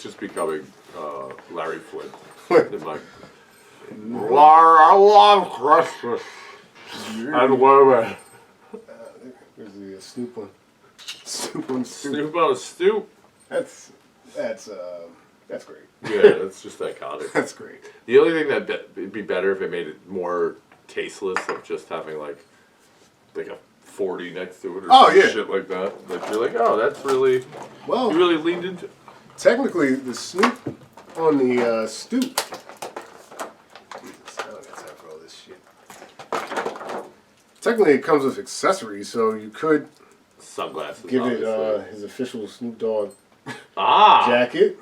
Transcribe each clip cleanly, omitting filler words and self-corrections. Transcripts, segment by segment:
He's just becoming Larry Flint. In my, I love Christmas. And women. There's the Snoop one. Snoop on Stoop. Snoop on a stoop. That's great. Yeah, that's just iconic. That's great. The only thing that'd be better if it made it more tasteless of just having like a 40 next to it or shit like that. Like you're like, oh, that's really you really leaned into. Technically, the Snoop on the stoop. I don't got time for all this shit. Technically, it comes with accessories, so you could Sunglasses. give it his official Snoop Dogg jacket.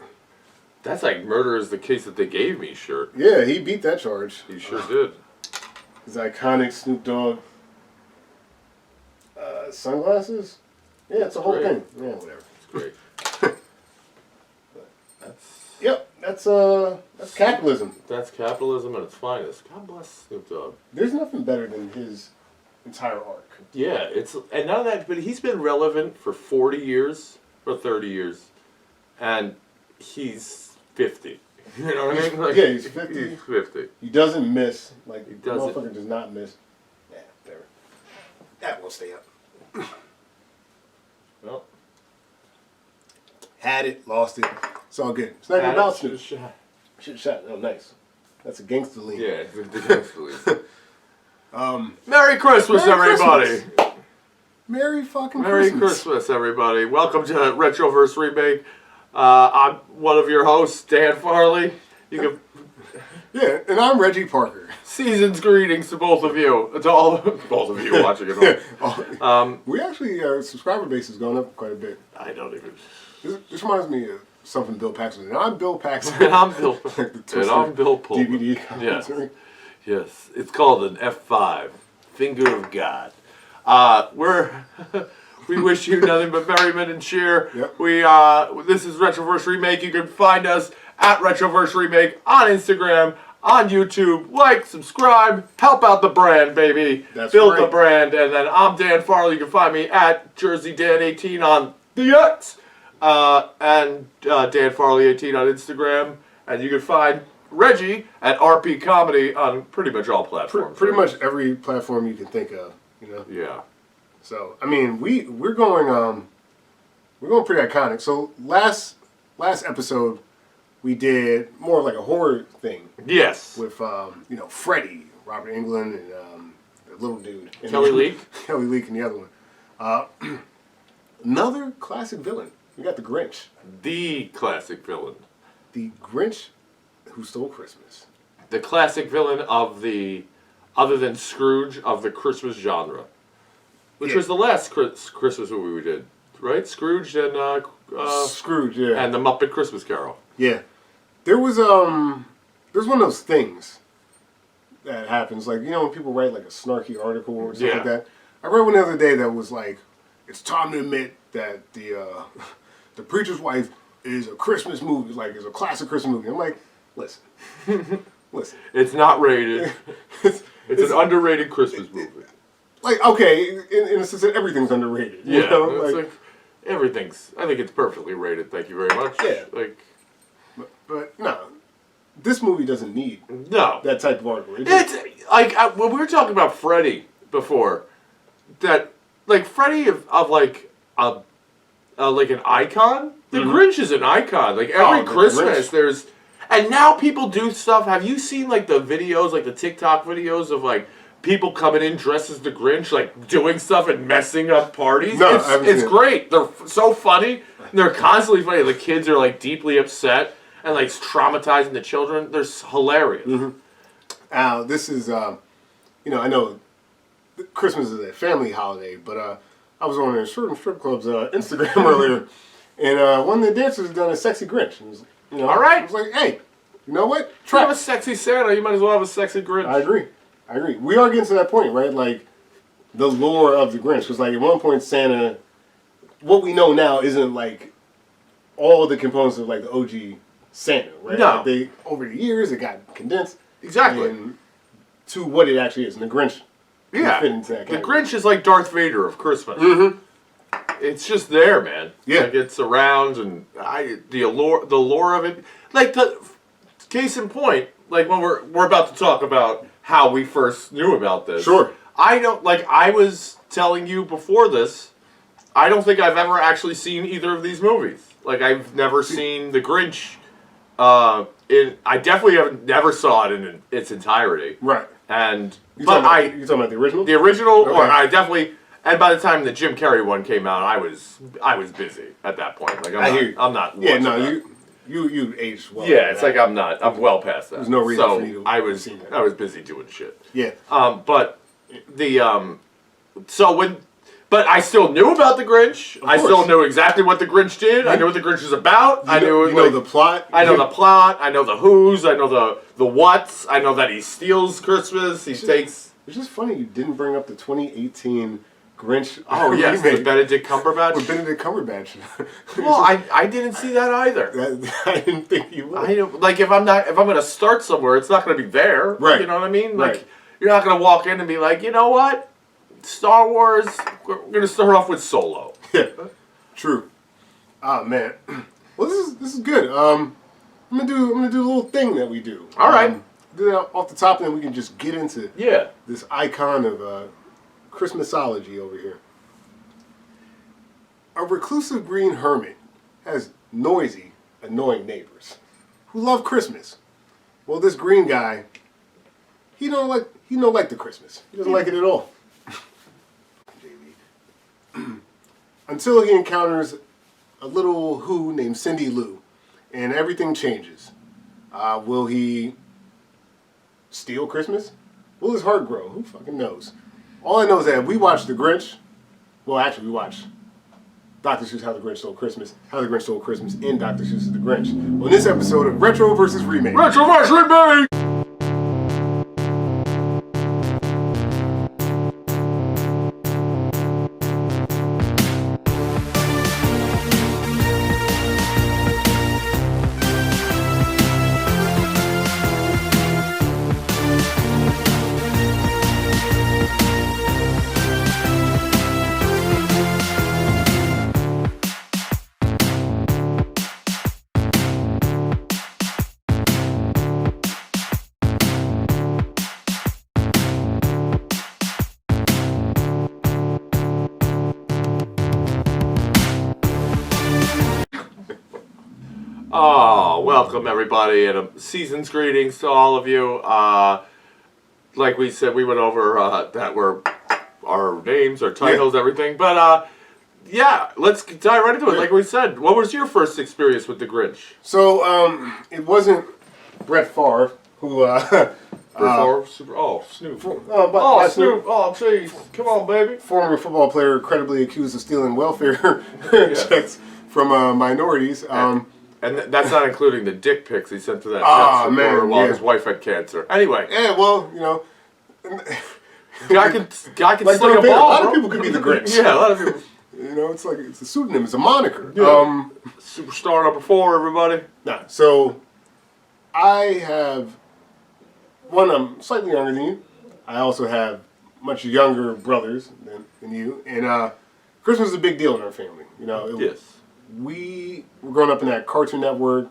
That's like murder is the case that they gave me shirt. Yeah, he beat that charge. He sure did. His iconic Snoop Dogg sunglasses. Yeah, it's a whole thing. Yeah, whatever. It's great. That's capitalism. That's capitalism at its finest. God bless Snoop Dogg. There's nothing better than his entire arc. Yeah, and none of that, but he's been relevant for 40 years or 30 years, and he's 50. You know what I mean? Like, yeah, he's 50. He's 50. He doesn't miss. Like, he doesn't. Motherfucker does not miss. Yeah, there. That will stay up. Well. Had it, lost it. It's all good. It's not even about Snoop. Shit shot. Oh, nice. That's a gangster lean. Yeah, it's a gangster lean. Merry Christmas, everybody! Merry fucking Merry Christmas, everybody. Welcome to Retroverse Remake. I'm one of your hosts, Dan Farley. You can... Yeah, and I'm Reggie Parker. Season's greetings to both of you. To all both of you watching it all. We actually, our subscriber base has gone up quite a bit. I don't even... This reminds me of something Bill Paxton. And I'm Bill Paxton. And I'm Bill And I'm Bill Pullman. DVD commentary. Yes. It's called an F5. Finger of God. We wish you nothing but merriment and cheer. Yep. This is Retroverse Remake. You can find us at Retroverse Remake on Instagram, on YouTube. Like, subscribe, help out the brand, baby. Build the brand. And then I'm Dan Farley. You can find me at JerseyDan18 on the X. And Dan Farley 18 on Instagram, and you can find Reggie at RP Comedy on pretty much all platforms. Pretty much every platform you can think of, you know. Yeah. So I mean, we're going pretty iconic. So last episode we did more like a horror thing. Yes. With Freddy, Robert Englund, and the little dude, Kelly Leak. Kelly Leak, and the other one. Another classic villain. We got the Grinch. The classic villain. The Grinch Who Stole Christmas. The classic villain of the, other than Scrooge, of the Christmas genre. Which was the last Christmas movie we did, right? Scrooge and... Scrooge, yeah. And The Muppet Christmas Carol. Yeah. There's one of those things that happens. Like, you know when people write like a snarky article or something like that? I read one the other day that was like, it's time to admit that the Preacher's Wife is a Christmas movie, like it's a classic Christmas movie. I'm like, listen. It's not rated. it's an underrated Christmas movie. Like, okay, in a sense that everything's underrated. Yeah, you know? it's like everything's. I think it's perfectly rated. Thank you very much. Yeah. Like, but no, this movie doesn't need that type of article. It's like when we were talking about Freddy before, that like Freddy of like like an icon. The Grinch is an icon. Like every Christmas, there's, and now people do stuff. Have you seen like the videos, like the TikTok videos of like people coming in dressed as the Grinch, like doing stuff and messing up parties? No, it's great. They're so funny. They're constantly funny. The kids are like deeply upset and like traumatizing the children. They're hilarious. This is, I know Christmas is a family holiday, but I was on a certain strip club's Instagram earlier, and one of the dancers done a sexy Grinch. And was, all right. I was like, hey, you know what? If you have a sexy Santa, you might as well have a sexy Grinch. I agree. We are getting to that point, right? Like, the lore of the Grinch. Because, like, at one point, Santa, what we know now isn't, like, all the components of, like, the OG Santa, right? No. Like, over the years, it got condensed. Exactly. And to what it actually is. And the Grinch fit into that category. The Grinch is like Darth Vader of Christmas. it's just there, man. Yeah. Like, it's around, and the lore of it. Like, the case in point, like, when we're about to talk about how we first knew about this. Sure. I was telling you before this, I don't think I've ever actually seen either of these movies. Like, I've never seen The Grinch. I definitely never saw it in its entirety. Right. And you talking about the original? The original, okay. or I definitely. And by the time the Jim Carrey one came out, I was busy at that point. Like, I'm not. Yeah, no, you aged well. Yeah, it's like I'm well past that. There's no reason for me to. I was busy doing shit. Yeah. But but I still knew about the Grinch. I still knew exactly what the Grinch did. I knew what the Grinch was about. You know the plot. I know the plot. I know the who's. I know the what's. I know that he steals Christmas. It's just funny you didn't bring up the 2018 Grinch. Oh yes, with Benedict Cumberbatch. With Benedict Cumberbatch. Well, I didn't see that either. I didn't think you would. Like if I'm gonna start somewhere, it's not gonna be there. Right. You know what I mean? Right. Like you're not gonna walk in and be like, you know what? Star Wars, we're going to start off with Solo. Yeah, true. Oh man, well this is good. I'm gonna do a little thing that we do. All right, do that off the top, and then we can just get into this icon of Christmasology over here. A reclusive green hermit has noisy, annoying neighbors who love Christmas. Well, this green guy, he don't like the Christmas. He doesn't like it at all. Until he encounters a little who named Cindy Lou, and everything changes. Will he steal Christmas? Will his heart grow? Who fucking knows? All I know is that we watched The Grinch. Well, actually, we watched Dr. Seuss, How the Grinch Stole Christmas, How the Grinch Stole Christmas in Dr. Seuss' The Grinch. On this episode of Retro vs. Remake. Retro vs. Remake! Oh, welcome everybody, and season's greetings to all of you. Like we said, we went over that were our names, our titles, everything. But yeah, let's dive right into it. Like we said, what was your first experience with the Grinch? So it wasn't Brett Favre who. Snoop. Snoop. Snoop. Oh, jeez. Come on, baby. Former football player credibly accused of stealing welfare checks from minorities. And that's not including the dick pics he sent to that while his wife had cancer. Anyway. Yeah, well, you know. Guy can like sling a ball. A lot of people could be the Grinch. Yeah, a lot of people. You know, it's like it's a pseudonym, it's a moniker. Yeah. Superstar number 4, everybody. Nah, so I have I'm slightly younger than you. I also have much younger brothers than you, and Christmas is a big deal in our family. You know, yes. We were growing up in that Cartoon Network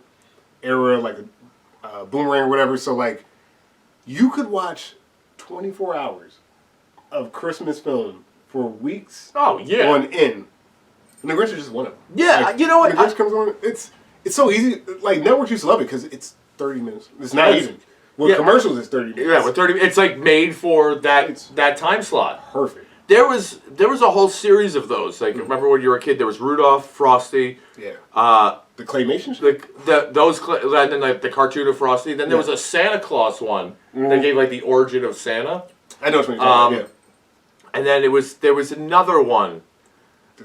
era, like Boomerang or whatever. So like, you could watch 24 hours of Christmas film for weeks. Oh yeah. On end. And the Grinch is just one of them. Yeah, like, you know what? The Grinch comes on. It's so easy. Like networks used to love it because it's 30 minutes. It's not even. With commercials, it's 30 minutes. Yeah, with 30, it's like made for that time slot. Perfect. There was a whole series of those. Like remember when you were a kid, there was Rudolph, Frosty. Yeah. The claymation. And then like the cartoon of Frosty. Then there was a Santa Claus one that gave like the origin of Santa. I know what you're talking about. And then there was another one.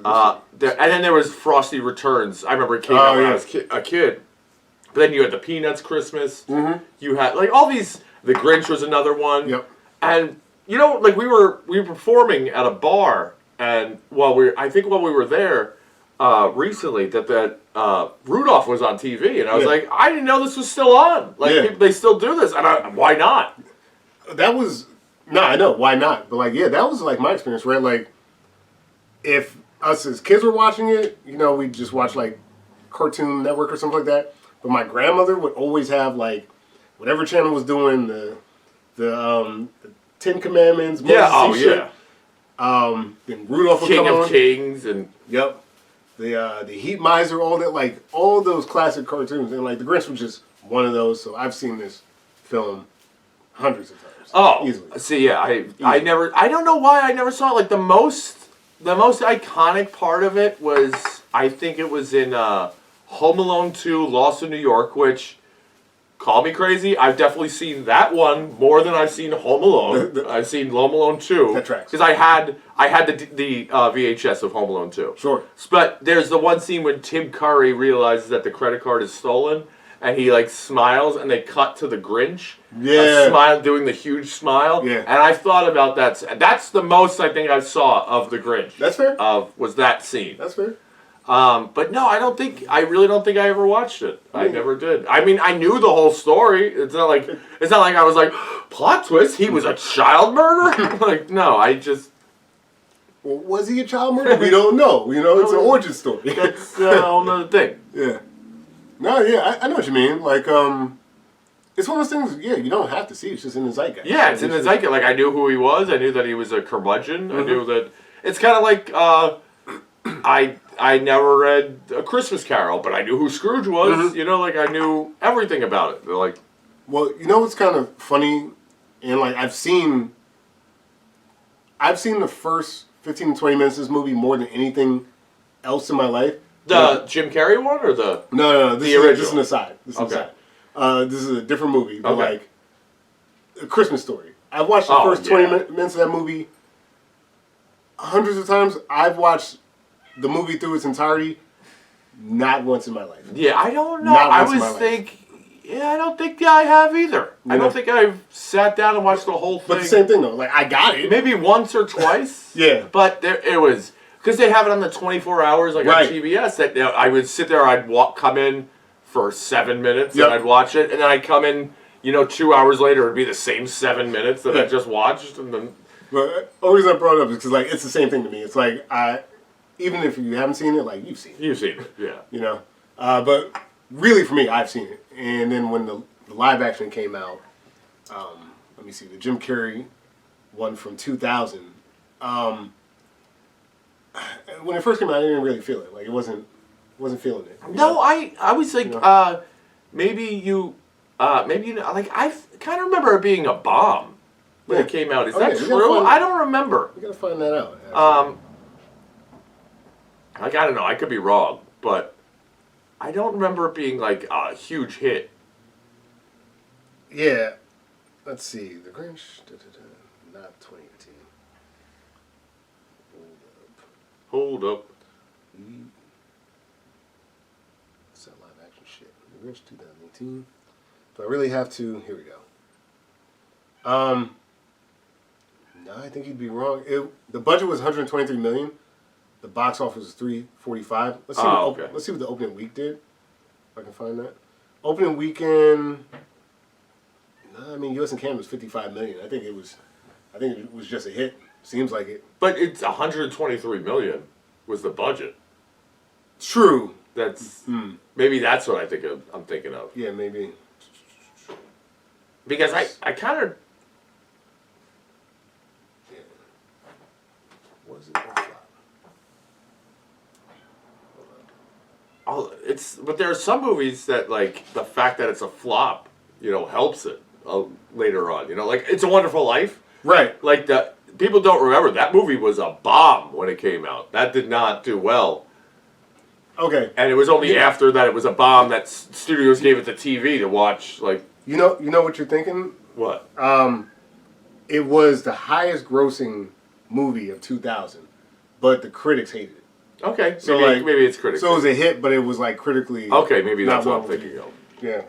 And then there was Frosty Returns. I remember it came out when I was a kid. But then you had the Peanuts Christmas. Mm-hmm. You had like all these. The Grinch was another one. Yep. And you know, like we were performing at a bar, and while we were there recently, that Rudolph was on TV, and I was like, I didn't know this was still on. Like they still do this, and why not? That was I know why not, but like that was like my experience where like if us as kids were watching it, you know, we just watch like Cartoon Network or something like that. But my grandmother would always have like whatever channel was doing the Ten Commandments. Yeah. Then Rudolph would King come of on. Kings and The Heat Miser, all that, like all those classic cartoons, and like the Grinch was just one of those. So I've seen this film hundreds of times. Oh, easily. See, yeah, I don't know why I never saw it. Like the most iconic part of it was, I think it was in Home Alone 2, Lost in New York, which, call me crazy, I've definitely seen that one more than I've seen Home Alone. I've seen Home Alone 2. That tracks. Because I had the VHS of Home Alone 2. Sure. But there's the one scene when Tim Curry realizes that the credit card is stolen, and he like smiles, and they cut to the Grinch. Yeah. Smile, doing the huge smile. Yeah. And I've thought about that. That's the most I think I saw of the Grinch. That's fair. Was that scene. That's fair. But no, I really don't think I ever watched it. I never did. I mean, I knew the whole story. It's not like I was like, plot twist, he was a child murderer? Like, no, I just... Well, was he a child murderer? We don't know. You know, it's an origin story. That's a whole nother thing. Yeah. No, yeah, I know what you mean. Like, it's one of those things, yeah, you don't have to see. It's just in the zeitgeist. Yeah, it's in the zeitgeist. Like, I knew who he was. I knew that he was a curmudgeon. I knew that... It's kind of like... I never read A Christmas Carol, but I knew who Scrooge was. You know, like I knew everything about it. They're like, well, you know what's kind of funny, and like I've seen the first 15 to 20 minutes of this movie more than anything else in my life. The Jim Carrey one or the no, the original? This is an aside. This is a different movie, but like A Christmas Story. I've watched the first 20 minutes of that movie hundreds of times. I've watched the movie through its entirety, not once in my life. Yeah, I don't know. I don't think I have either. I don't think I've sat down and watched the whole thing. But the same thing though, like I got it. Maybe once or twice. Yeah. But it was, because they have it on the 24 hours like on TBS, that I would sit there, I'd come in for 7 minutes and I'd watch it, and then I'd come in, 2 hours later, it'd be the same 7 minutes that I just watched, and then... But the only reason I brought it up is because like it's the same thing to me. It's like even if you haven't seen it, like you've seen it. You've seen it, yeah. You know? But really for me, I've seen it. And then when the live action came out, let me see, the Jim Carrey one from 2000, when it first came out, I didn't really feel it. Like it wasn't feeling it. No, I was like, maybe like I kind of remember it being a bomb when it came out. Is that true? I don't remember. We gotta find that out. Actually. Like, I don't know, I could be wrong, but I don't remember it being like a huge hit. Yeah. Let's see. The Grinch, not 2018. Hold up. What's that live action shit? The Grinch 2018. Do I really have to? Here we go. No, I think you'd be wrong. The budget was $123 million. The box office was $345. Let's see. Let's see what the opening week did. If I can find that. Opening weekend. No, I mean U.S. and Canada was $55 million. I think it was just a hit. Seems like it. But it's $123 million was the budget. True. That's maybe that's what I'm thinking of. Yeah, maybe. Because I kind of. Yeah. Was it? But there are some movies that like the fact that it's a flop, helps it later on. Like It's a Wonderful Life. Right. Like people don't remember that movie was a bomb when it came out. That did not do well. Okay. And it was only after that it was a bomb that studios gave it to TV to watch. Like you know what you're thinking? What? It was the highest grossing movie of 2000, but the critics hated it. Okay, so maybe it's critical. So it was a hit, but it was like critically. Okay, maybe that's what I'm thinking of. Yeah,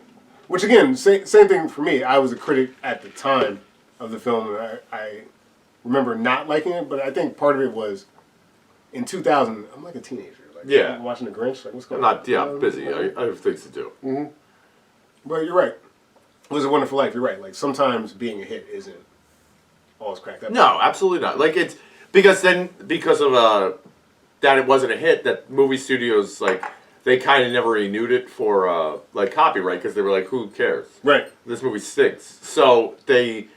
which again, same thing for me. I was a critic at the time of the film, and I remember not liking it. But I think part of it was in 2000. I'm like a teenager. Like, I'm watching The Grinch. Like, what's going on? I'm busy. I have things to do. Mm-hmm. But you're right. It was a Wonderful Life. You're right. Like sometimes being a hit isn't all it's cracked up. No, absolutely not. Like it's because of that it wasn't a hit, that movie studios, like, they kind of never renewed it for, like, copyright, because they were like, who cares? Right. This movie stinks. So they,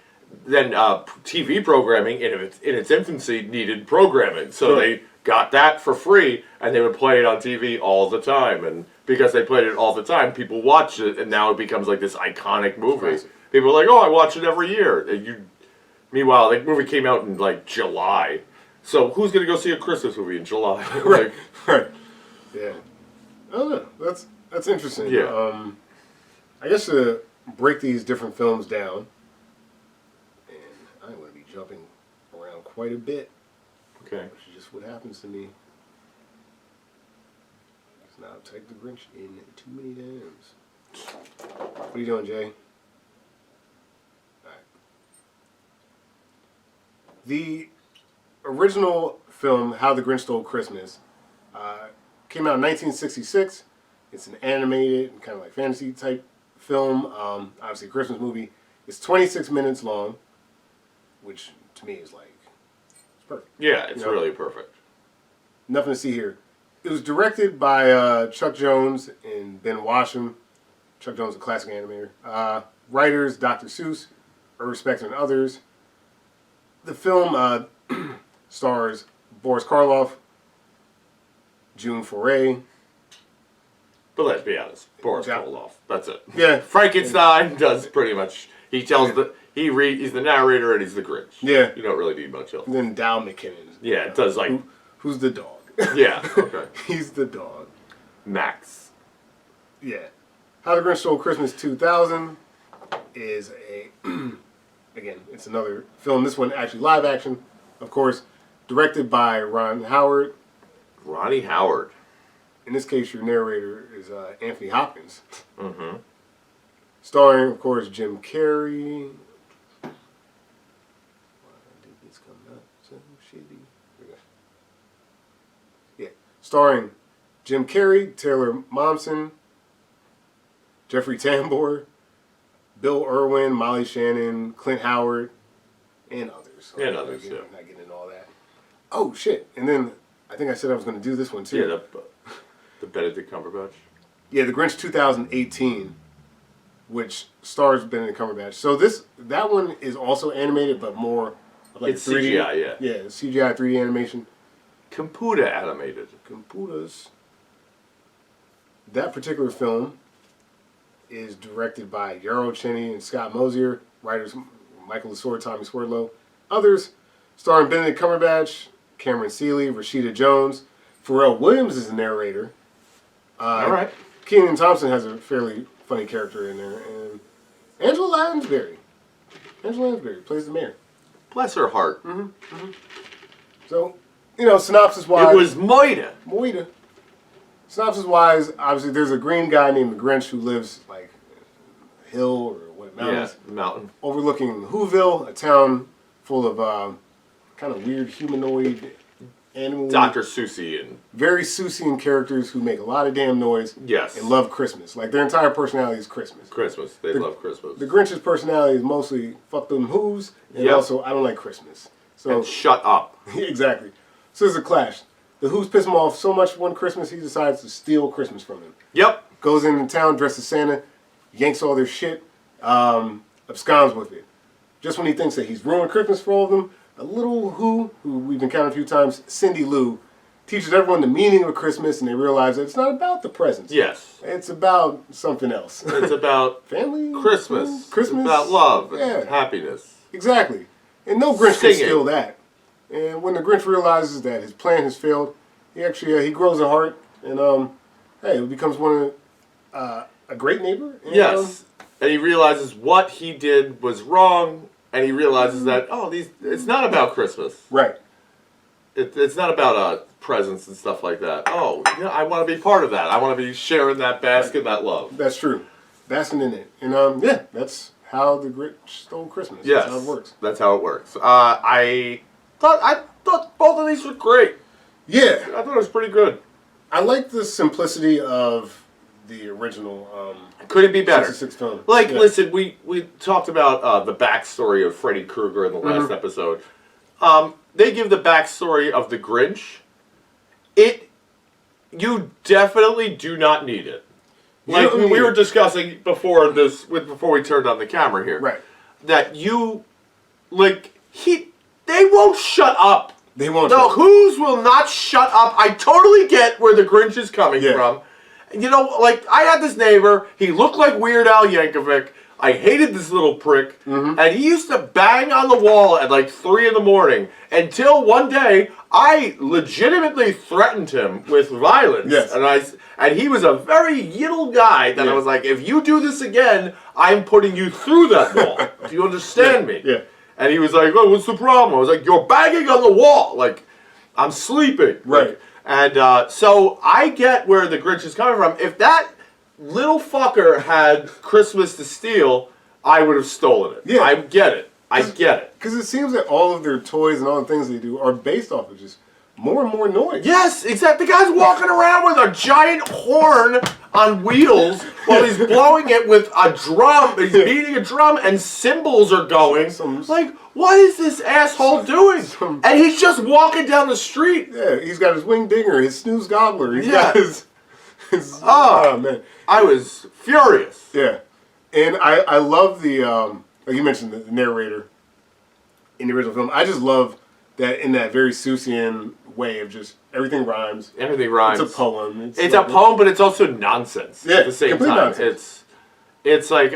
then TV programming, in its infancy, needed programming. So they got that for free, and they would play it on TV all the time. And because they played it all the time, people watched it, and now it becomes like this iconic movie. People are like, oh, I watch it every year. And meanwhile, the movie came out in, like, July. So who's going to go see a Christmas movie in July? Right. Right. Yeah. Oh, no. That's interesting. Yeah. I guess to break these different films down, and I'm going to be jumping around quite a bit. Okay. Which is just what happens to me. Because now I've typed the Grinch in too many times. What are you doing, Jay? Alright. The original film, How the Grinch Stole Christmas, came out in 1966. It's an animated, kind of like fantasy type film. Obviously a Christmas movie. It's 26 minutes long, which to me is like, it's perfect. Yeah, it's really perfect. Nothing to see here. It was directed by Chuck Jones and Ben Washam. Chuck Jones, a classic animator. Writers, Dr. Seuss, Ernest Spector, and others. The film stars Boris Karloff, June Foray. But let's be honest, Boris Karloff. That's it. Yeah. Frankenstein does pretty much. He tells he's the narrator and he's the Grinch. Yeah. You don't really need much else. And then Dal McKinnon. Yeah, it does like. Who's the dog? Yeah. Okay. He's the dog. Max. Yeah. How the Grinch Stole Christmas 2000 is again, it's another film. This one actually live action, of course, directed by Ron Howard. Ronnie Howard. In this case, your narrator is Anthony Hopkins. Mm-hmm. Starring, of course, Jim Carrey. Why did this come out so shitty? Yeah. Starring Jim Carrey, Taylor Momsen, Jeffrey Tambor, Bill Irwin, Molly Shannon, Clint Howard, and others. And others, yeah. Not getting into all that. Oh, shit. And then I think I said I was going to do this one, too. Yeah, the Benedict Cumberbatch. Yeah, The Grinch 2018, which stars Benedict Cumberbatch. So that one is also animated, but more like it's 3D. CGI, yeah. Yeah, CGI 3D animation. Computer animated. Computers. That particular film is directed by Yarrow Cheney and Scott Mosier. Writers Michael Lasore, Tommy Swerdlow. Others starring Benedict Cumberbatch, Cameron Seeley, Rashida Jones. Pharrell Williams is the narrator. All right. Kenan Thompson has a fairly funny character in there. And Angela Lansbury plays the mayor. Bless her heart. Mm-hmm. Mm-hmm. So, synopsis-wise... It was Moida. Moida. Synopsis-wise, obviously, there's a green guy named the Grinch who lives, like, a hill or what, mountains? Yeah, mountain. Overlooking Whoville, a town full of kind of weird humanoid animals. Dr. Seussian. Very Seussian characters who make a lot of damn noise. Yes. And love Christmas. Like, their entire personality is Christmas. Christmas. They love Christmas. The Grinch's personality is mostly fuck them who's, and also I don't like Christmas. So and shut up. Exactly. So there's a clash. The Who's piss him off so much one Christmas he decides to steal Christmas from him. Yep. Goes into town dressed as Santa, yanks all their shit, absconds with it. Just when he thinks that he's ruined Christmas for all of them, a little who we've encountered a few times, Cindy Lou, teaches everyone the meaning of Christmas, and they realize that it's not about the presents. Yes. It's about something else. It's about family, Christmas. Christmas. It's about love and happiness. Exactly. And no Grinch can steal that. And when the Grinch realizes that his plan has failed, he actually he grows a heart, and he becomes one of a great neighbor. And, yes. And he realizes what he did was wrong, and he realizes that it's not about Christmas. Right. It's not about presents and stuff like that. Oh, yeah, I want to be part of that. I want to be sharing that basket, that love. That's true. Basking in it, and that's how the Grinch stole Christmas. Yes, that's how it works. That's how it works. I thought both of these were great. Yeah, I thought it was pretty good. I like the simplicity of the original. Couldn't be better. 66 film. Like, listen, we talked about the backstory of Freddy Krueger in the last episode. They give the backstory of the Grinch, You definitely do not need it. Like You don't we need were it. discussing before we turned on the camera here. Right. That they won't shut up. They won't. The Who's will not shut up. I totally get where the Grinch is coming from. You know, like, I had this neighbor. He looked like Weird Al Yankovic. I hated this little prick. And he used to bang on the wall at like 3 in the morning until one day I legitimately threatened him with violence. Yes. And he was a very little guy that I was like, if you do this again, I'm putting you through that wall. Do you understand me? Yeah. And he was like, oh, what's the problem? I was like, you're banging on the wall. Like, I'm sleeping. Right. Like, and so I get where the Grinch is coming from. If that little fucker had Christmas to steal, I would have stolen it. Yeah. I get it. I get it. Because it seems that all of their toys and all the things they do are based off of just more and more noise. Yes, exactly. The guy's walking around with a giant horn on wheels while he's blowing it with a drum. He's beating a drum and cymbals are going. Like, what is this asshole doing? And he's just walking down the street. Yeah, he's got his wing dinger, his snooze gobbler. He's got his oh, man. I was furious. Yeah. And I love the, like you mentioned, the narrator in the original film. I just love that in that very Seussian way of just everything rhymes. Everything rhymes. It's a poem. It's a poem, but it's also nonsense at the same time. Nonsense. It's like,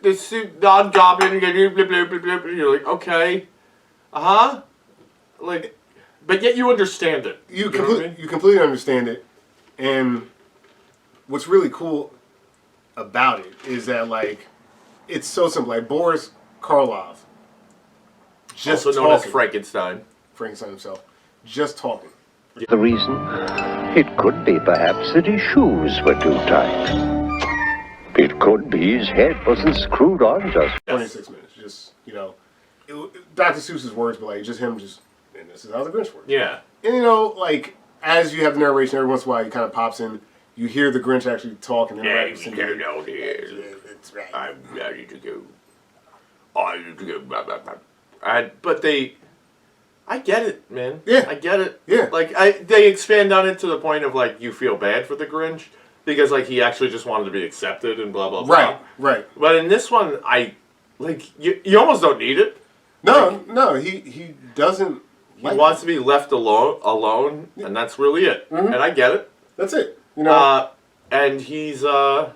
this non-goblin, you're like, okay, like, but yet you understand it. You completely understand it, and what's really cool about it is that, like, it's so simple. Like, Boris Karloff, just also known as Frankenstein himself, just talking. The reason? It could be, perhaps, that his shoes were too tight. It could be his head wasn't screwed on just. 26 minutes, just, you know, Dr. Seuss's words, but, like, just him just, and this is how the Grinch works. Yeah. And, you know, like, as you have the narration, every once in a while, he kind of pops in, you hear the Grinch actually talk and interact. That's right. I'm ready to go. I need to go. Blah, blah, blah. I get it, man. Yeah. I get it. Yeah. Like, they expand on it to the point of, like, you feel bad for the Grinch because, like, he actually just wanted to be accepted and blah, blah, blah. Right. But in this one, you almost don't need it. No, he doesn't. He wants to be left alone, and that's really it. And I get it. That's it. You know. And he's also,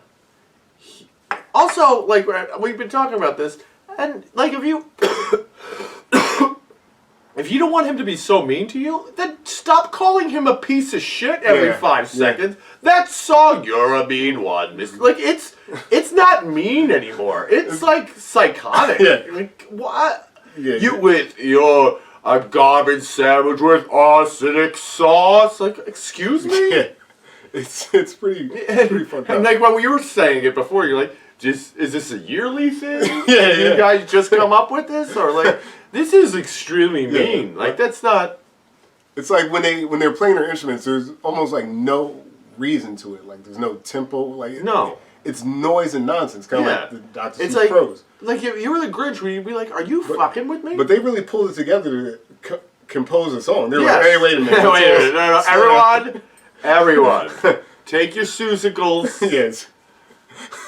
like, we've been talking about this, and, like, if you don't want him to be so mean to you, then stop calling him a piece of shit every 5 seconds. That song, "You're a Mean One," like, it's not mean anymore. It's like psychotic. Like, what? A garbage sandwich with arsenic sauce. Like, excuse me? Yeah. It's pretty fucked up. And like when we were saying it before, you're like, is this a yearly thing? You guys just come up with this? Or like, this is extremely mean. Like, that's not... It's like when they're playing their instruments, there's almost like no reason to it. Like, there's no tempo. Like, no. It's noise and nonsense. Kind of like the Dr. It's Seuss like, prose. Like, if you were the Grinch, would you be like, are you fucking with me? But they really pulled it together to compose a song. They're like, hey, wait a minute. Wait a minute. No. Everyone, take your Seussicles. Yes.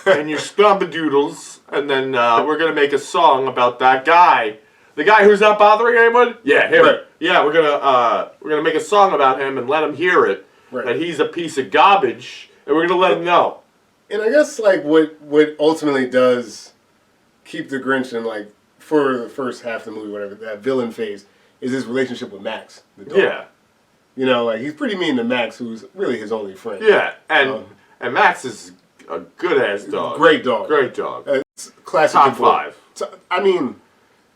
And your Scrumbadoodles, and then we're going to make a song about that guy. The guy who's not bothering anyone? Yeah, him. Right. Yeah, we're gonna make a song about him and let him hear it. Right. That he's a piece of garbage, and we're gonna let him know. And I guess like what ultimately does keep the Grinch in, like, for the first half of the movie, whatever, that villain phase, is his relationship with Max, the dog. Yeah. You know, like, he's pretty mean to Max, who's really his only friend. Yeah, and Max is a good-ass dog. Great dog. Great dog. It's classic. Top 5. I mean,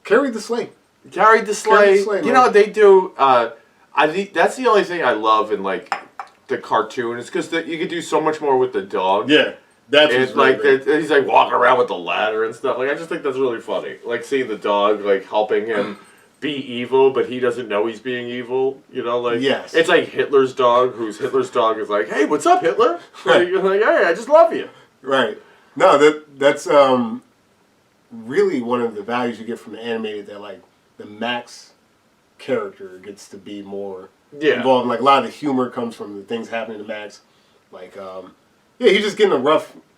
carried the sleigh. Carried the sleigh. You know, they do, I think that's the only thing I love in, like, the cartoon, is because you could do so much more with the dog. Yeah. That's like he's like walking around with the ladder and stuff. Like, I just think that's really funny. Like, seeing the dog like helping him be evil, but he doesn't know he's being evil. You know, like, yes. It's like Hitler's dog, Hitler's dog is like, hey, what's up, Hitler? Like, you're like, hey, I just love you. Right. No, that's really one of the values you get from the animated, that like the Max character gets to be more involved. Like a lot of the humor comes from the things happening to Max. Like, he's just getting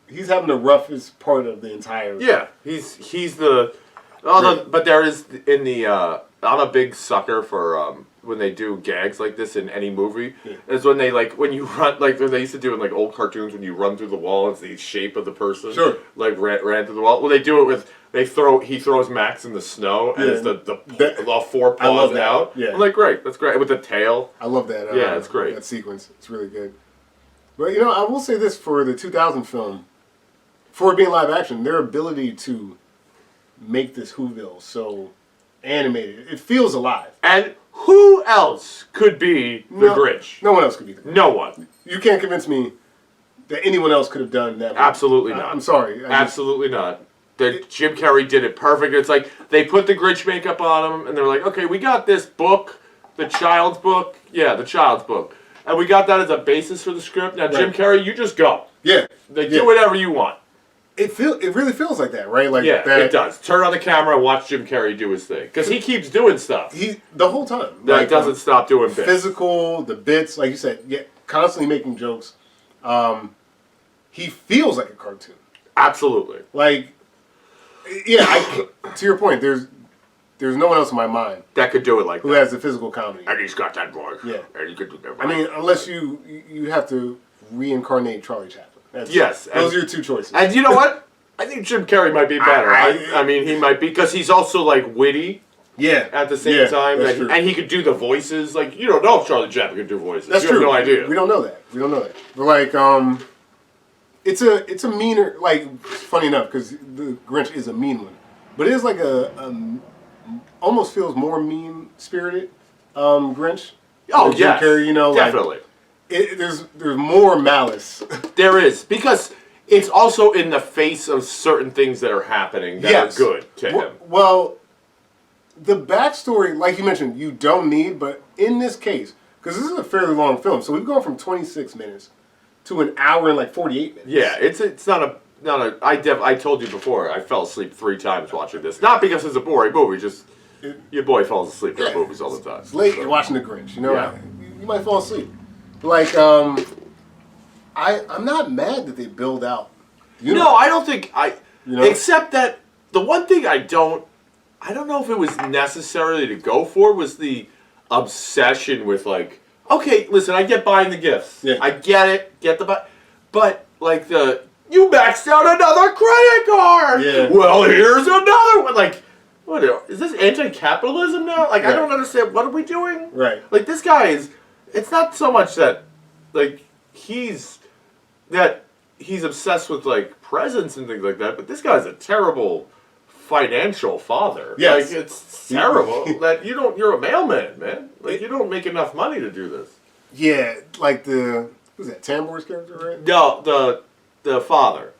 he's having the roughest part of the entire. Yeah, he's the. But there is in the. I'm a big sucker for when they do gags like this in any movie. Yeah. Is when they when you run when they used to do in like old cartoons when you run through the wall, it's the shape of the person. Sure. Like ran through the wall. Well, they do it with he throws Max in the snow and it's the four paws out. Yeah. I'm like, great, that's great with the tail. I love that. Yeah, it's great. That sequence, it's really good. But I will say this for the 2000 film, for it being live action, their ability to make this Whoville so animated, it feels alive. And who else could be the Grinch? No one else could be the Grinch. No one. You can't convince me that anyone else could have done that. Absolutely not. I'm sorry. Absolutely not. Jim Carrey did it perfect. It's like they put the Grinch makeup on him, and they're like, okay, we got this book, the child's book. Yeah, the child's book. And we got that as a basis for the script. Now, Jim Carrey, you just go. Yeah. Do whatever you want. It really feels like that, right? Like it does. Turn on the camera and watch Jim Carrey do his thing. Because he keeps doing stuff. The whole time. He doesn't stop doing bits. Physical, the bits, like you said, constantly making jokes. He feels like a cartoon. Absolutely. To your point, there's no one else in my mind that could do it like who has the physical comedy. And he's got that voice. Yeah. And he could do that. I mean, unless you have to reincarnate Charlie Chaplin. Those are your two choices. And you know what? I think Jim Carrey might be better. I mean, he might be, because he's also, witty. Yeah. At the same time. That's true. And he could do the voices. You don't know if Charlie Chaplin could do voices. That's you true. have no idea. We don't know that. But, it's a meaner, funny enough, because the Grinch is a mean one. But it is almost feels more mean-spirited Grinch. Oh, Jim Carrey, definitely. There's more malice. There is, because it's also in the face of certain things that are happening that are good to him. Well, the backstory, like you mentioned, you don't need, but in this case, because this is a fairly long film, so we've gone from 26 minutes to an hour and 48 minutes. Yeah, it's not a. I told you before, I fell asleep 3 times watching this. Not because it's a boring movie, just your boy falls asleep in movies all the time. It's late, you're watching The Grinch, you might fall asleep. I'm not mad that they build out. No, I don't think except that the one thing I don't know if it was necessarily to go for was the obsession with okay, listen, I get buying the gifts. Yeah. I get it, but you maxed out another credit card. Yeah. Well, here's another one. What is this anti-capitalism now? I don't understand. What are we doing? Right. This guy is. It's not so much that he's obsessed with presents and things like that, but this guy's a terrible financial father. Yes. It's terrible that you're a mailman, man. You don't make enough money to do this. Yeah, who's that, Tambor's character, right? No, the father.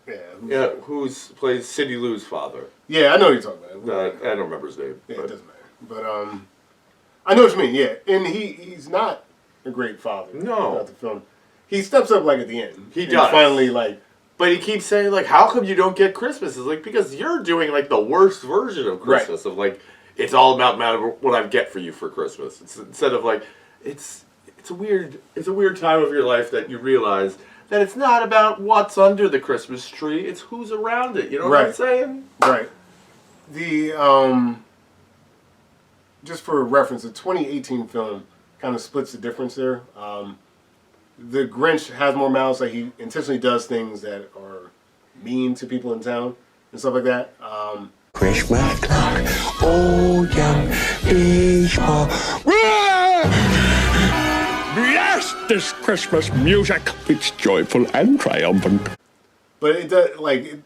Yeah. Who's plays Cindy Lou's father. Yeah, I know what you're talking about. I don't remember his name. Yeah, it doesn't matter. But I know what you mean, yeah. And he's not a great father. No. Throughout the film. He steps up at the end. He does. Finally, But he keeps saying, how come you don't get Christmas? It's because you're doing, the worst version of Christmas. Right. Of, it's all about what I get for you for Christmas. Instead of, it's a weird time of your life that you realize that it's not about what's under the Christmas tree. It's who's around it. You know what I'm saying? Right. The, just for reference, the 2018 film kind of splits the difference there. The Grinch has more malice. He intentionally does things that are mean to people in town and stuff like that. Christmas clock, oh young baseball. Blast this Christmas music! It's joyful and triumphant. But it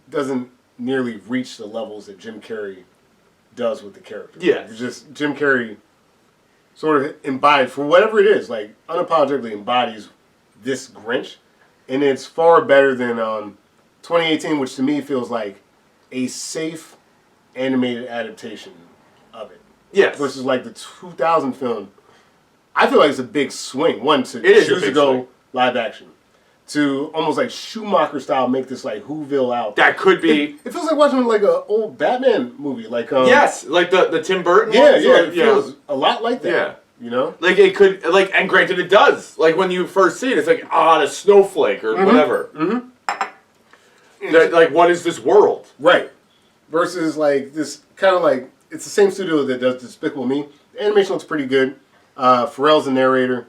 doesn't nearly reach the levels that Jim Carrey does with the character. Yeah, it's just Jim Carrey sort of embodied, for whatever it is, unapologetically embodies this Grinch, and it's far better than 2018, which to me feels like a safe animated adaptation of it. Yes. Versus the 2000 film. I feel like it's a big swing. One, to choose to go live action. To almost Schumacher style make this Whoville out. That could be. It feels like watching an old Batman movie. Yes, the Tim Burton ones. Yeah, it feels a lot like that. Yeah. You know? Like, it could, like, and granted it does. Like, when you first see it, it's like, a snowflake or whatever. Like, what is this world? Right. Versus, like, this kind of like, it's the same studio that does Despicable Me. The animation looks pretty good. Pharrell's the narrator.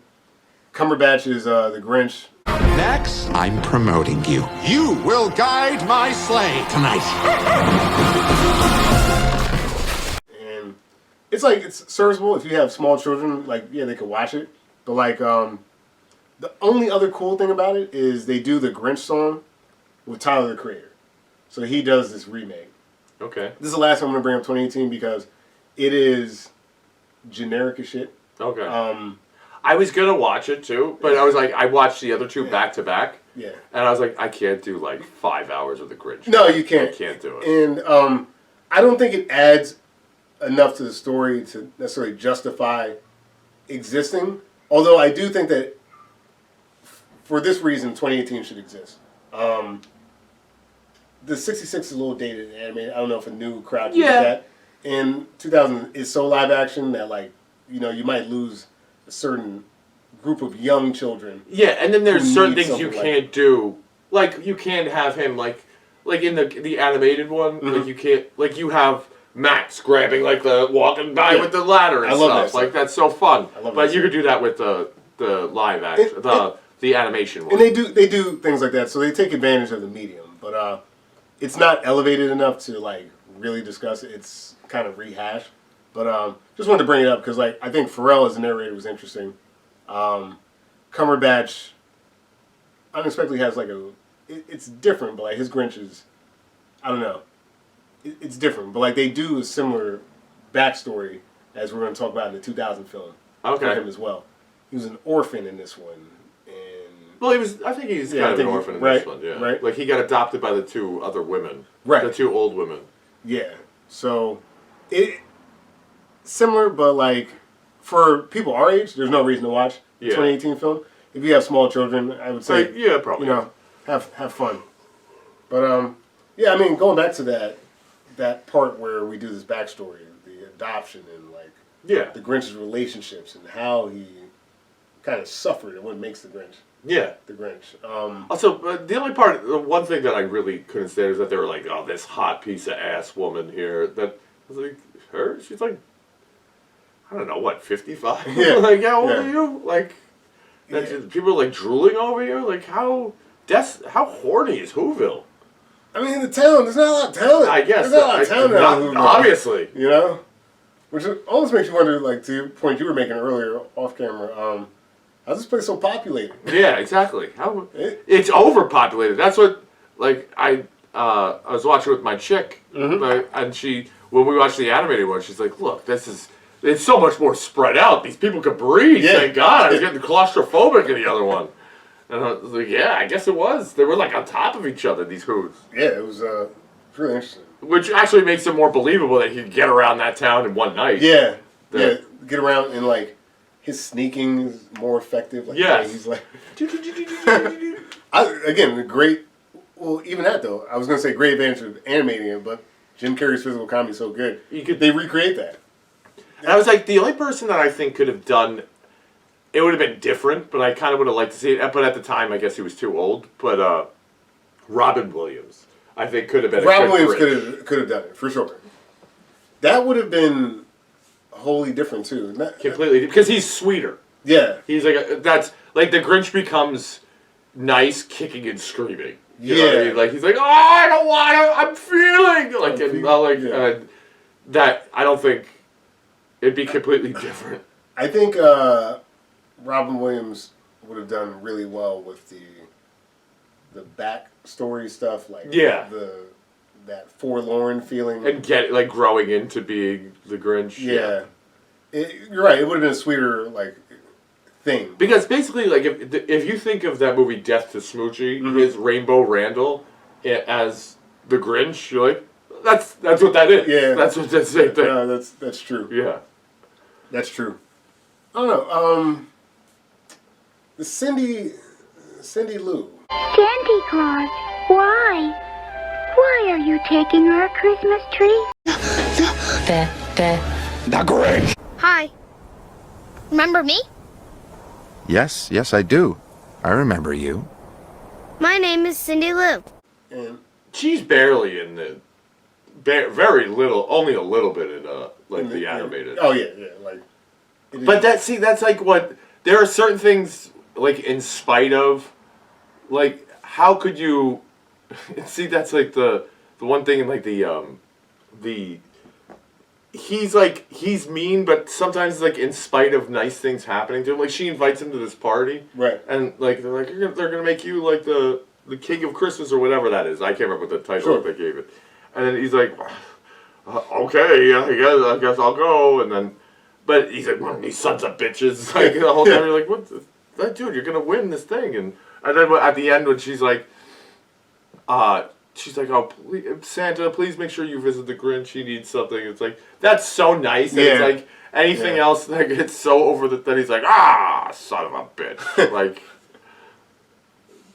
Cumberbatch is the Grinch. Next, I'm promoting you. You will guide my sleigh tonight. And it's like, it's serviceable if you have small children. Like, yeah, they could watch it. But, like, the only other cool thing about it is they do the Grinch song with Tyler, the Creator. So he does this remake. Okay. This is the last time I'm going to bring up 2018 because it is generic as shit. Okay. I was going to watch it too, but I was like, I watched the other two back to back. Yeah. And I was like, I can't do like 5 hours of the Grinch. No, you can't. I can't do it. And I don't think it adds enough to the story to necessarily justify existing. Although I do think that for this reason, 2018 should exist. The 66 is a little dated in anime. I don't know if a new crowd can get that. And 2000 is so live action that, like, you know, you might lose a certain group of young children. Yeah, and then there's certain need things you something can't do. Like, you can't have him, like in the animated one, like, you can't, like, you have Max grabbing, like, the walking by with the ladder and stuff. Like, that's so fun. But you could do that with the live action, the animation one. And they do things like that, so they take advantage of the medium. But it's not elevated enough to, like, really discuss it. It's kind of rehash. But just wanted to bring it up because, like, I think Pharrell as a narrator was interesting. Cumberbatch unexpectedly has, like, it's different, but, like, his Grinch is, I don't know. It's different, but, like, they do a similar backstory as we're going to talk about in the 2000 film. Okay. For him as well. He was an orphan in this one. Well, I think he's kind of an orphan in this one, yeah. Right. Like, he got adopted by the two other women. Right. The two old women. Yeah. So, similar, but, like, for people our age, there's no reason to watch the 2018 film. If you have small children, I would say, yeah, probably. You know, have fun. But, yeah, I mean, going back to that part where we do this backstory, the adoption and, like, the Grinch's relationships and how he kind of suffered and what makes the Grinch. Yeah. The Grinch. Also, the only part, the one thing that I really couldn't stand is that they were like, oh, this hot piece of ass woman here. That I was like, her? She's like, I don't know, what, 55? Yeah. Like, how old are you? Like, people are like drooling over you? Like, how horny is Whoville? I mean, in the town, there's not a lot of talent. I guess. There's not a lot of talent around Whoville. Obviously. You know? Which almost makes you wonder, like, to the point you were making earlier off camera, how's this place so populated? Yeah, exactly. It's overpopulated. That's what, like, I was watching with my chick, and when we watched the animated one, she's like, look, it's so much more spread out. These people could breathe, thank God. I was getting claustrophobic in the other one. And I was like, yeah, I guess it was. They were, like, on top of each other, these Whos. Yeah, it was really interesting. Which actually makes it more believable that he could get around that town in one night. Yeah, get around and, like, his sneaking is more effective. Like, he's like, again, well, even that though, I was going to say great advantage of animating it, but Jim Carrey's physical comedy is so good. They recreate that. And I was like, the only person that I think could have done, it would have been different, but I kind of would have liked to see it. But at the time, I guess he was too old. But Robin Williams, I think, could have been Robin Williams could have done it, for sure. That would have been wholly different too. Completely, because he's sweeter. Yeah. He's like, that's, like, the Grinch becomes nice, kicking and screaming. You know what I mean? Like, he's like, oh, I don't want to, I'm feeling. That, I don't think, it'd be completely different. I think Robin Williams would have done really well with the backstory stuff, like that forlorn feeling, and growing into being the Grinch. Yeah, you're right. It would have been a sweeter thing. Because basically, like, if you think of that movie Death to Smoochie, his Rainbow Randall as the Grinch, you're like, that's what that is. Yeah, that's what that same thing. No, that's true. Yeah, that's true. I don't know. The Cindy Lou. Santa Claus, why? Why are you taking our Christmas tree? The Grinch. Hi. Remember me? Yes, I do. I remember you. My name is Cindy Lou. And She's barely in the, very little, only a little bit in like the animated. Oh yeah, like. But that's like what there are certain things like in spite of, like how could you, see that's like the one thing in like the. He's mean, but sometimes like in spite of nice things happening to him. Like she invites him to this party, right? And like they're gonna make you like the king of Christmas or whatever that is. I can't remember what the title they gave it. And then he's like, okay, I guess I'll go. And then, but he's like, these sons of bitches. Like the whole time you're like, what? Dude, you're gonna win this thing. And then at the end when she's like, oh, please, Santa, please make sure you visit the Grinch. He needs something. It's like, that's so nice. And it's like, anything else, like, it's so over that he's like, son of a bitch. Like,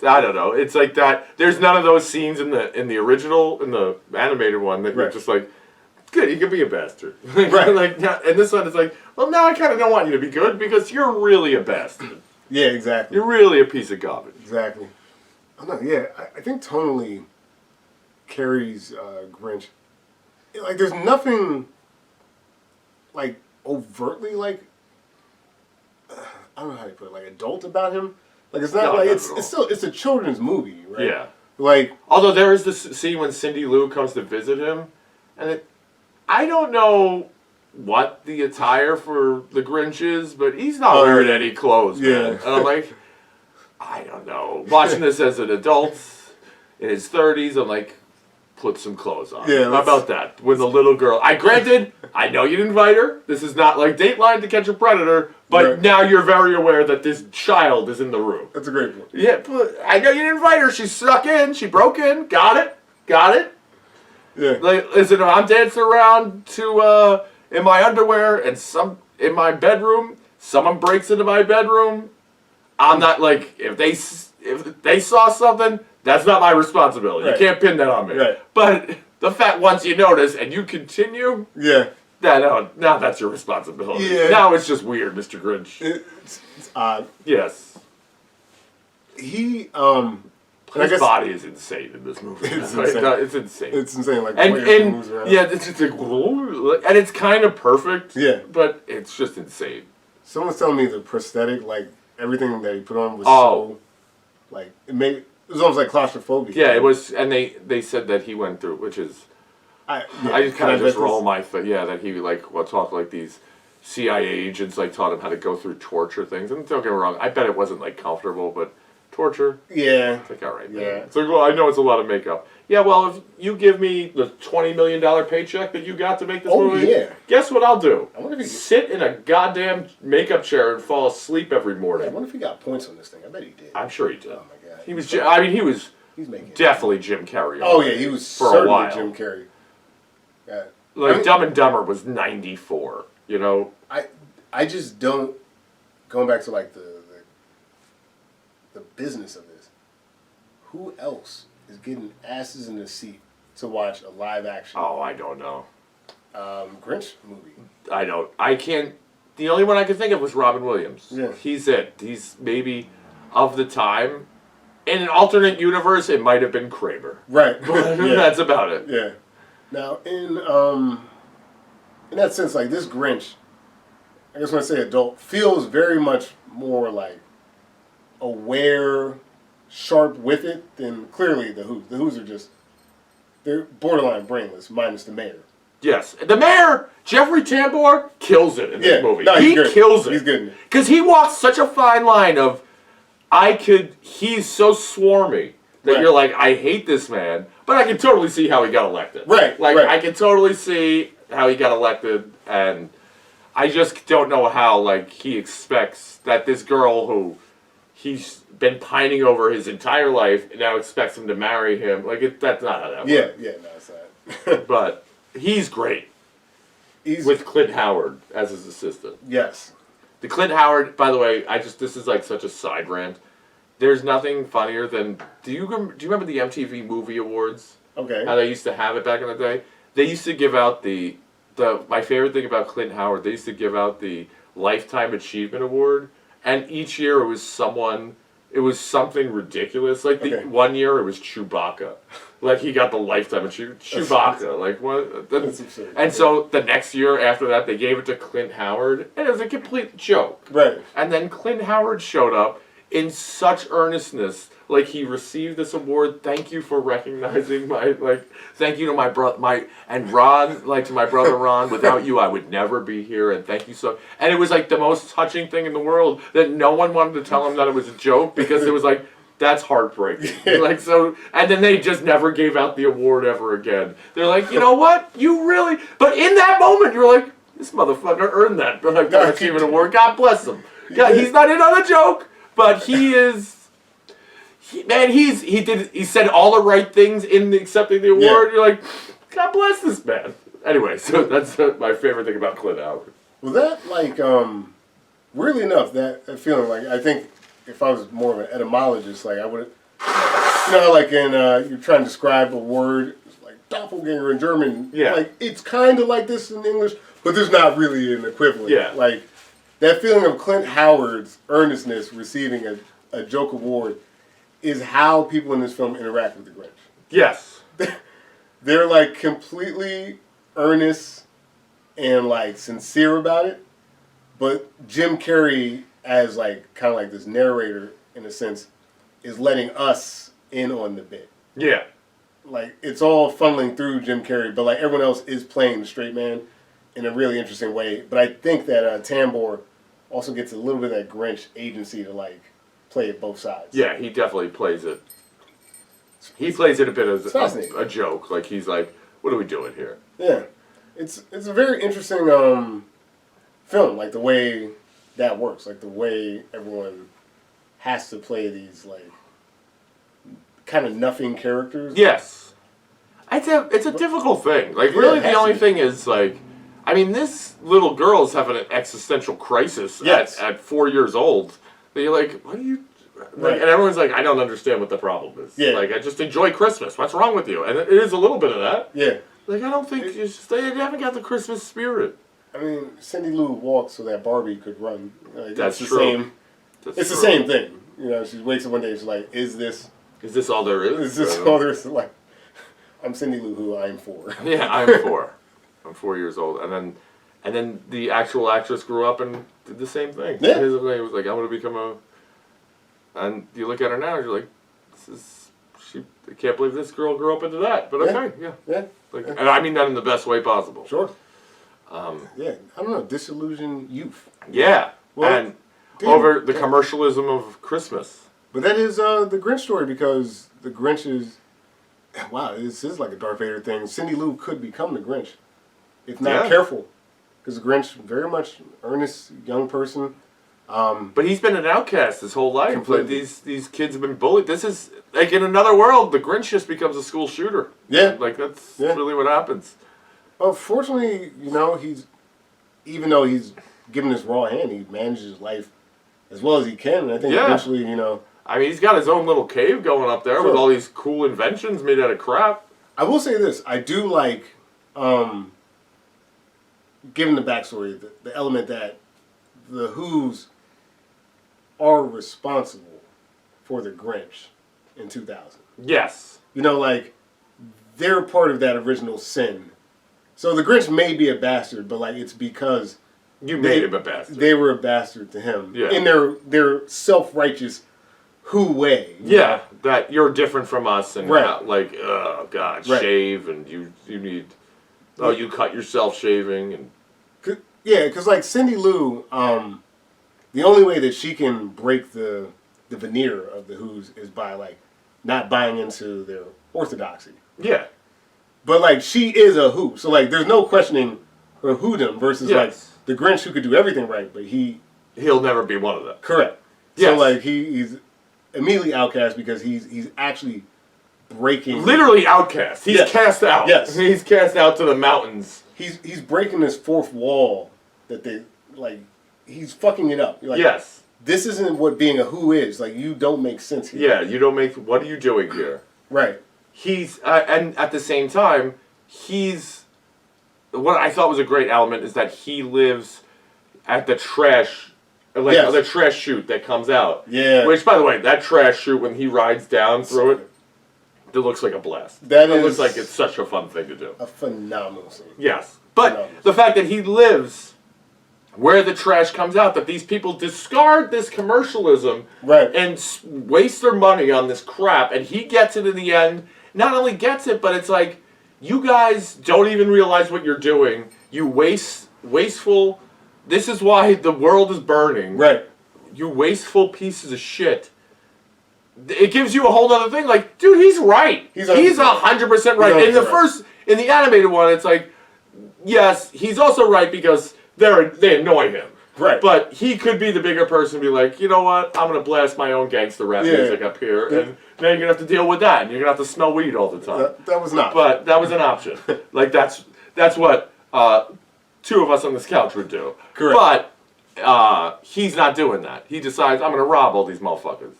I don't know. It's like that. There's none of those scenes in the original, in the animated one, that you're just like, good, he could be a bastard. Right. Like, and this one is like, well, now I kind of don't want you to be good because you're really a bastard. Yeah, exactly. You're really a piece of garbage. Exactly. Oh, no, yeah, I think tonally carries Grinch. Like, there's nothing like overtly like I don't know how to put it, like adult about him. Like it's not it's a children's movie, right? Yeah. Like, although there is this scene when Cindy Lou comes to visit him, and I don't know what the attire for the Grinch is, but he's not wearing any clothes, man. And I'm like, I don't know. Watching this as an adult in his 30s, I'm like, put some clothes on. Yeah, how about that? With a little girl. Granted, I know you didn't invite her. This is not like Dateline to Catch a Predator, but now you're very aware that this child is in the room. That's a great point. Yeah, but I know you didn't invite her. She snuck in. She broke in. Got it. Yeah. Like, listen, I'm dancing around to in my underwear and in my bedroom. Someone breaks into my bedroom. I'm not like, if they saw something, that's not my responsibility. Right. You can't pin that on me. Right. But the fact once you notice and you continue, now that's your responsibility. Yeah. Now it's just weird, Mr. Grinch. It's odd. Yes. His body is insane in this movie. It's Like, insane. no, it's insane. It's insane. Like, and moves around. yeah, it's just like, and it's kind of perfect. Yeah. But it's just insane. Someone's telling me the prosthetic, like everything that he put on was so, like it was almost like claustrophobia. Yeah, it was, and they said that he went through, which is, I just kind of just roll my foot. Yeah, that he talk like these CIA agents taught him how to go through torture things. And don't get me wrong, I bet it wasn't comfortable, but torture. Yeah. It's like, all right, man. Yeah. It's like, well, I know it's a lot of makeup. Yeah, well, if you give me the $20 million paycheck that you got to make this movie, guess what I'll do? I wonder if he sit in a goddamn makeup chair and fall asleep every morning. I wonder if he got points on this thing. I bet he did. I'm sure he did. Oh my god. He was. He was definitely Jim Carrey. Oh yeah, he was for certainly a while. Jim Carrey. Yeah. Like Dumb and Dumber was 94. You know. I just don't. Going back to like the business of this. Who else is getting asses in the seat to watch a live action? Oh, I don't know. Grinch movie. I can't. The only one I could think of was Robin Williams. Yeah. He's it. He's maybe of the time. In an alternate universe, it might have been Kramer. Right. But Yeah. that's about it. Yeah. Now, in that sense, like this Grinch, I guess when I say adult, feels very much more like aware, sharp with it than clearly the Who's. The Who's are just, they're borderline brainless, minus the mayor. Yes. The mayor, Jeffrey Tambor, kills it in this movie. No, he good. kills it. He's good in it. Because he walks such a fine line of, he's so swarmy that you're like, I hate this man, but I can totally see how he got elected. Right. Like, right. I can totally see how he got elected, and I just don't know how, he expects that this girl who he's been pining over his entire life now expects him to marry him. That's not how that works. Yeah, no, it's not. But he's great. With Clint Howard as his assistant. Yes. The Clint Howard, by the way, this is such a side rant. There's nothing funnier than, do you remember the MTV Movie Awards? Okay. How they used to have it back in the day? They used to give out my favorite thing about Clint Howard, they used to give out the Lifetime Achievement Award, and each year it was something ridiculous. Like the one year it was Chewbacca. Like he got the Lifetime Achievement. Chewbacca. Like what? That's absurd. And so the next year after that they gave it to Clint Howard, and it was a complete joke. Right. And then Clint Howard showed up in such earnestness. Like he received this award. Thank you for recognizing thank you to my brother, and Ron, to my brother Ron. Without you, I would never be here. And thank you so. And it was like the most touching thing in the world that no one wanted to tell him that it was a joke because it was like that's heartbreaking. And then they just never gave out the award ever again. They're like, you know what? You really. But in that moment, you're like, this motherfucker earned that Lifetime Achievement Award. God bless him. Yeah, he's not in on the joke, but he is. He said all the right things in accepting the award. Yeah. You're like, God bless this man. Anyway, so that's my favorite thing about Clint Howard. Well, that weirdly enough, that feeling I think if I was more of an etymologist, I would, you're trying to describe a word like doppelganger in German. Yeah. It's kind of like this in English, but there's not really an equivalent. Yeah. That feeling of Clint Howard's earnestness receiving a joke award is how people in this film interact with the Grinch. Yes. They're completely earnest and sincere about it, but Jim Carrey as kind of this narrator in a sense is letting us in on the bit. Yeah. It's all funneling through Jim Carrey, but everyone else is playing the straight man in a really interesting way. But I think that Tambor also gets a little bit of that Grinch agency to play it both sides. Yeah, he definitely plays it. He plays it a bit as a joke. He's like, what are we doing here? Yeah. It's a very interesting film, the way that works, the way everyone has to play these kind of nothing characters. Yes. It's a difficult thing. Really the only thing is this little girl's having an existential crisis at 4 years old. You're like, what are you... and everyone's like, I don't understand what the problem is. Yeah. I just enjoy Christmas. What's wrong with you? And it is a little bit of that. Yeah. I don't think they haven't got the Christmas spirit. Cindy Lou walked so that Barbie could run. That's the true. Same. That's it's true. the same thing. She wakes up one day. She's like, "Is this all there is? Is this all there is?" I'm Cindy Lou Who. I'm 4. Yeah, I'm 4. I'm 4 years old, and then the actual actress grew up and did the same thing. Yeah. His way was like, I'm going to become a... And you look at her now, and you're like, I can't believe this girl grew up into that. But okay, yeah. And I mean that in the best way possible. Sure. I don't know, disillusioned youth. Yeah, and over the commercialism of Christmas. But that is the Grinch story, because the Grinch is... Wow, this is like a Darth Vader thing. Cindy Lou could become the Grinch if not careful. Because the Grinch, very much earnest young person. But he's been an outcast his whole life. Completely. These kids have been bullied. This is in another world. The Grinch just becomes a school shooter. Yeah, that's really what happens. Well, fortunately, even though he's given this raw hand, he manages his life as well as he can. And I think eventually, he's got his own little cave going up there with all these cool inventions made out of crap. I will say this: I do like, given the backstory, the element that the Who's are responsible for the Grinch in 2000. Yes. They're part of that original sin. So the Grinch may be a bastard, but it's because you made him a bastard. They were a bastard to him. Yeah. In their self-righteous Who way. Yeah, that you're different from us and oh God, right. Shave and you need you cut yourself shaving and because Cindy Lou, the only way that she can break the veneer of the Who's is by not buying into their orthodoxy. Yeah. But she is a Who, so there's no questioning her Whodom versus the Grinch who could do everything right, but he'll never be one of them. Correct. Yes. So he's immediately outcast because he's actually breaking. Literally outcast. He's cast out. Yes. He's cast out to the mountains. He's breaking this fourth wall that they he's fucking it up. Yes. This isn't what being a Who is. You don't make sense here. Yeah, you don't make... What are you doing here? Right. He's... and at the same time, he's... What I thought was a great element is that he lives... at the trash, like the trash chute that comes out. Yeah. Which, by the way, that trash chute when he rides down through it looks like a blast. It looks like it's such a fun thing to do. A phenomenal scene. Yes, but the fact that he lives where the trash comes out, that these people discard this commercialism and waste their money on this crap, and he gets it in the end. Not only gets it, but it's like, you guys don't even realize what you're doing. You wasteful. This is why the world is burning. Right. You wasteful pieces of shit. It gives you a whole other thing. Like, dude, he's right. He's 100% right. In the animated one, it's like, yes, he's also right because they annoy him. Right. But he could be the bigger person and be like, you know what? I'm going to blast my own gangster rap music up here. And now you're going to have to deal with that. And you're going to have to smell weed all the time. That was not. But that was an option. Like, that's what two of us on this couch would do. Correct. But he's not doing that. He decides, I'm going to rob all these motherfuckers.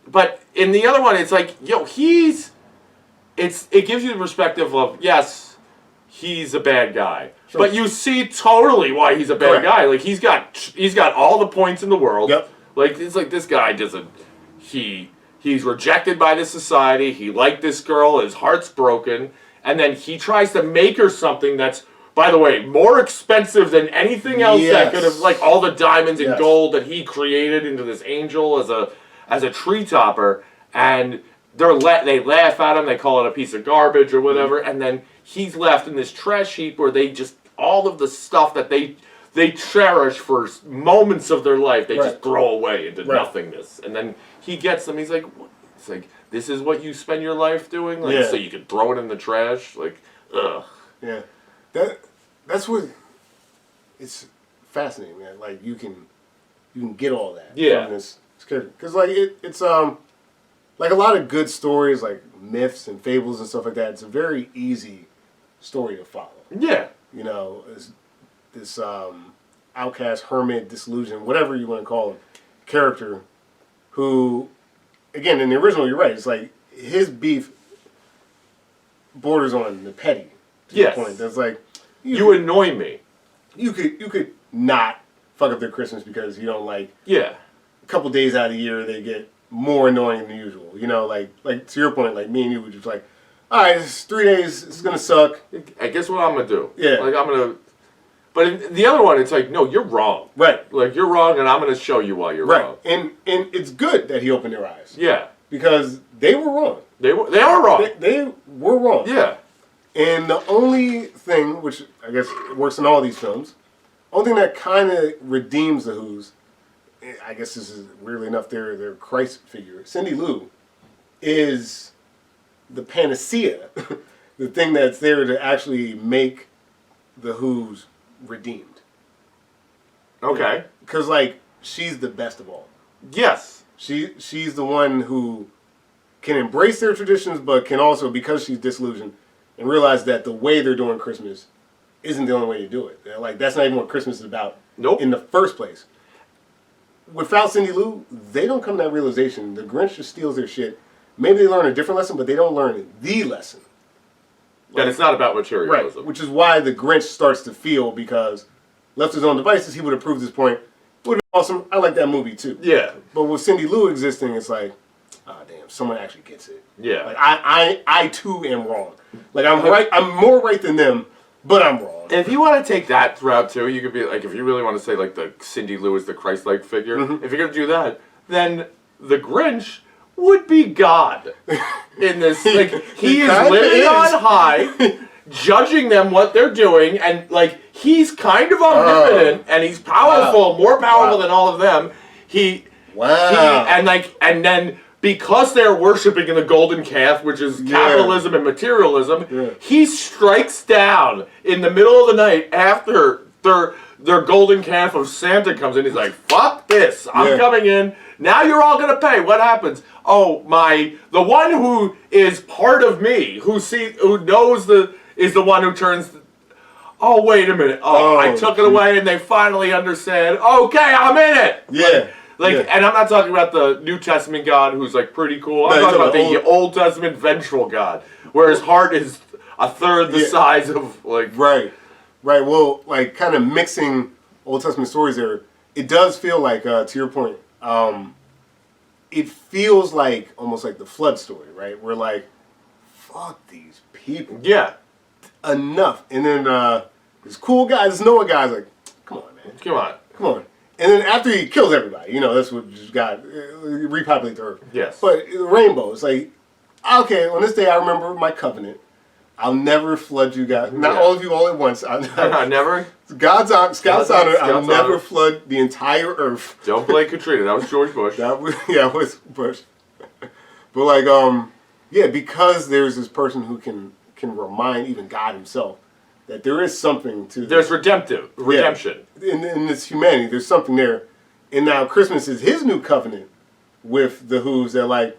But in the other one, it's like, yo, it gives you the perspective of, yes, he's a bad guy. Sure. But you see totally why he's a bad guy. Like, he's got all the points in the world. Yep. Like, it's like, this guy doesn't, he's rejected by this society. He liked this girl. His heart's broken. And then he tries to make her something that's, by the way, more expensive than anything else that could have, like all the diamonds and gold that he created into this angel as a tree topper. And they laugh at him. They call it a piece of garbage or whatever. And then he's left in this trash heap where they just, all of the stuff that they cherish for moments of their life, they just throw away into nothingness. And then he gets them. He's like, what? It's like, this is what you spend your life doing? Like, so you can throw it in the trash? Like, ugh. Yeah. That's what, it's fascinating, man. Like, you can get all that from this character. Because, like, it's like a lot of good stories, like myths and fables and stuff like that, it's a very easy story to follow. Yeah. You know, this outcast, hermit, disillusioned, whatever you want to call him, character who, again, in the original, you're right, it's like his beef borders on the petty. To the point. That's like, you annoy me. You could not fuck up their Christmas because you don't like. Yeah. A couple days out of the year they get more annoying than usual. You know, like to your point, like me and you were just like, all right, it's 3 days. It's gonna suck. I guess what I'm gonna do. Yeah. Like I'm gonna. But in the other one, it's like, no, you're wrong. Right. Like you're wrong, and I'm gonna show you why you're wrong. And it's good that he opened their eyes. Yeah. Because they were wrong. They are wrong. They were wrong. Yeah. And the only thing, which I guess works in all these films, only thing that kind of redeems the Who's, I guess this is weirdly enough their Christ figure, Cindy Lou, is the panacea, the thing that's there to actually make the Who's redeemed. Okay. Because, like, she's the best of all. Yes. She's the one who can embrace their traditions, but can also, because she's disillusioned, and realize that the way they're doing Christmas isn't the only way to do it. Like, that's not even what Christmas is about in the first place. Without Cindy Lou, they don't come to that realization. The Grinch just steals their shit. Maybe they learn a different lesson, but they don't learn the lesson. That it's not about materialism. Right, which is why the Grinch starts to feel, because left to his own devices, he would have proved his point. Would have been awesome. I like that movie too. Yeah. But with Cindy Lou existing, it's like, oh damn, someone actually gets it. Yeah. Like I too am wrong. Like I'm right. I'm more right than them, but I'm wrong. And if you want to take that route too, you could be like, if you really want to say like the Cindy Lou is the Christ-like figure, if you're gonna do that, then the Grinch would be God in this. Like he is living on high, judging them what they're doing, and like he's kind of omnipotent and he's powerful, more powerful than all of them. And then. Because they're worshiping in the golden calf, which is capitalism and materialism, he strikes down in the middle of the night after their golden calf of Santa comes in. He's like, fuck this. I'm coming in. Now you're all going to pay. What happens? Oh, the one who is part of me, who knows is the one who turns... Oh, wait a minute. I took it away and they finally understand. Okay, I'm in it. Yeah. And I'm not talking about the New Testament God who's like pretty cool. I'm talking about the Old Testament vengeful God, where his heart is a third the size of like. Right. Well, like kind of mixing Old Testament stories there, it does feel like, to your point, it feels like almost like the flood story, right? We're like, fuck these people. Yeah. Enough. And then this cool guy, this Noah guy's like, come on, man. Come on. And then after he kills everybody, you know, that's what just got repopulate the earth. Yes. But the rainbow, it's like, okay, on this day I remember my covenant. I'll never flood you guys. Not all of you all at once. Never? God's honor, I'll God's never honor. flood the entire earth. Don't blame Katrina. That was George Bush. That was, yeah, it was Bush. But like, yeah, because there's this person who can remind even God himself that there is something to There's redemption. Yeah, in this humanity, there's something there. And now Christmas is his new covenant with the Who's. They're like,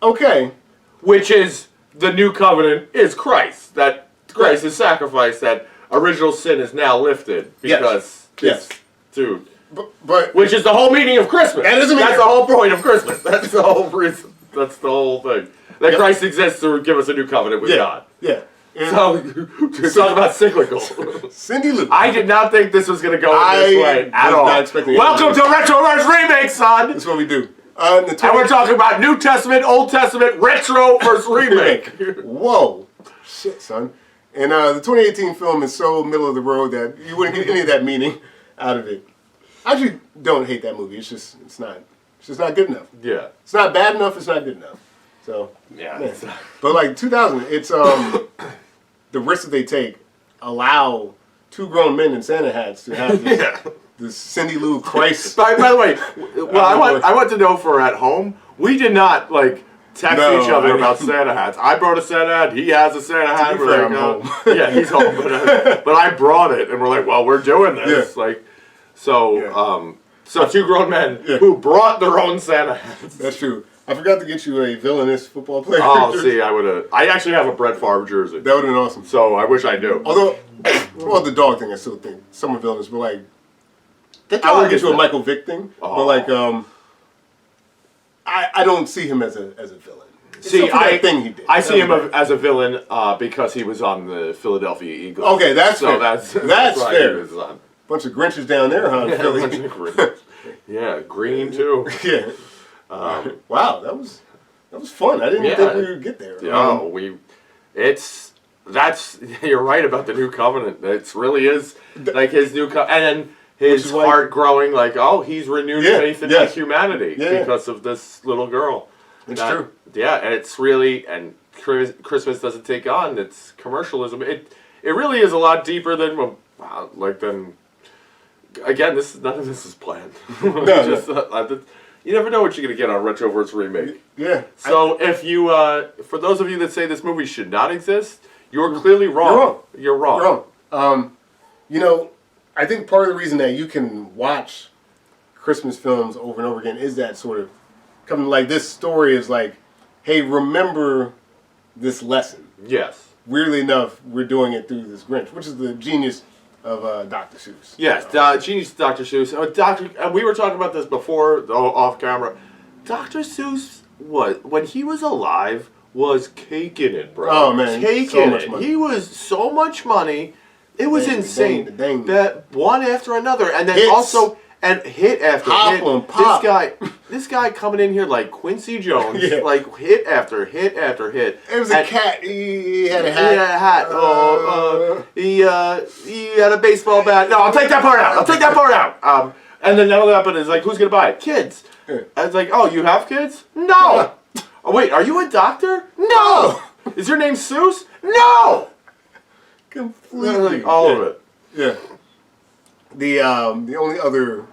okay. Which is, the new covenant is Christ. That Christ is sacrificed, that original sin is now lifted. Because, yes. Dude. But which is the whole meaning of Christmas. That's the whole point of Christmas. That's the whole reason. That's the whole thing. That Christ exists to give us a new covenant with God. Yeah. So, to talk about cyclical. Cindy Lou. I did not think this was going to go this way at all. Welcome to Retroverse Remake, son! That's what we do. And we're talking about New Testament, Old Testament, Retro versus Remake. Whoa. Shit, son. And the 2018 film is so middle of the road that you wouldn't get any of that meaning out of it. I actually don't hate that movie. It's just not good enough. Yeah. It's not bad enough, it's not good enough. So, yeah. But like 2000, it's the risks that they take allow two grown men in Santa hats to have this Cindy Lou Christ. By the way, I want to know for at home, we did not like text each other about Santa hats. I brought a Santa hat. He has a Santa hat. We're like, home. Yeah, he's home. But I brought it, and we're like, well, we're doing this. Yeah. Like, so two grown men who brought their own Santa hats. That's true. I forgot to get you a villainous football player. Oh, see, I would have. I actually have a Brett Favre jersey. That would have been awesome. So I wish I knew. Although, well, the dog thing, I still think some are villainous, but like, I would get you a Michael Vick thing, but like, I don't see him as a villain. See, I see him as as a villain because he was on the Philadelphia Eagles. Okay, that's fair. That's fair. Bunch of Grinches down there, huh? Philly. Yeah, green too. Yeah. Wow, that was fun. I didn't think we would get there. You're right about the new covenant. It really is like his new covenant, and then his heart growing like, oh, he's renewed faith in humanity because of this little girl. It's true. Yeah, and it's really, and Christmas doesn't take on, it's commercialism. It really is a lot deeper than, again, none of this is planned. You never know what you're going to get on Retroverse Remake. Yeah. So if you, for those of you that say this movie should not exist, you're clearly wrong. You're wrong. You know, I think part of the reason that you can watch Christmas films over and over again is that sort of coming, like this story is like, hey, remember this lesson. Yes. Weirdly enough, we're doing it through this Grinch, which is the genius of Dr. Seuss. Yes, genius Dr. Seuss. We were talking about this before, off camera. Dr. Seuss, when he was alive, was caking it, bro. Oh, man. Caking it. Money. He was so much money. It was insane. That one after another. And then hits. Also, and hit after hit. Pop. This guy coming in here like Quincy Jones, like hit after hit after hit. It was a cat. He had a hat. He had a hat. He had a baseball bat. No, I'll take that part out. And then all that happened is like, who's gonna buy it? Kids. And it's like, oh, you have kids? No. Oh wait, are you a doctor? No. Is your name Seuss? No. Completely. All of it. Yeah. The only other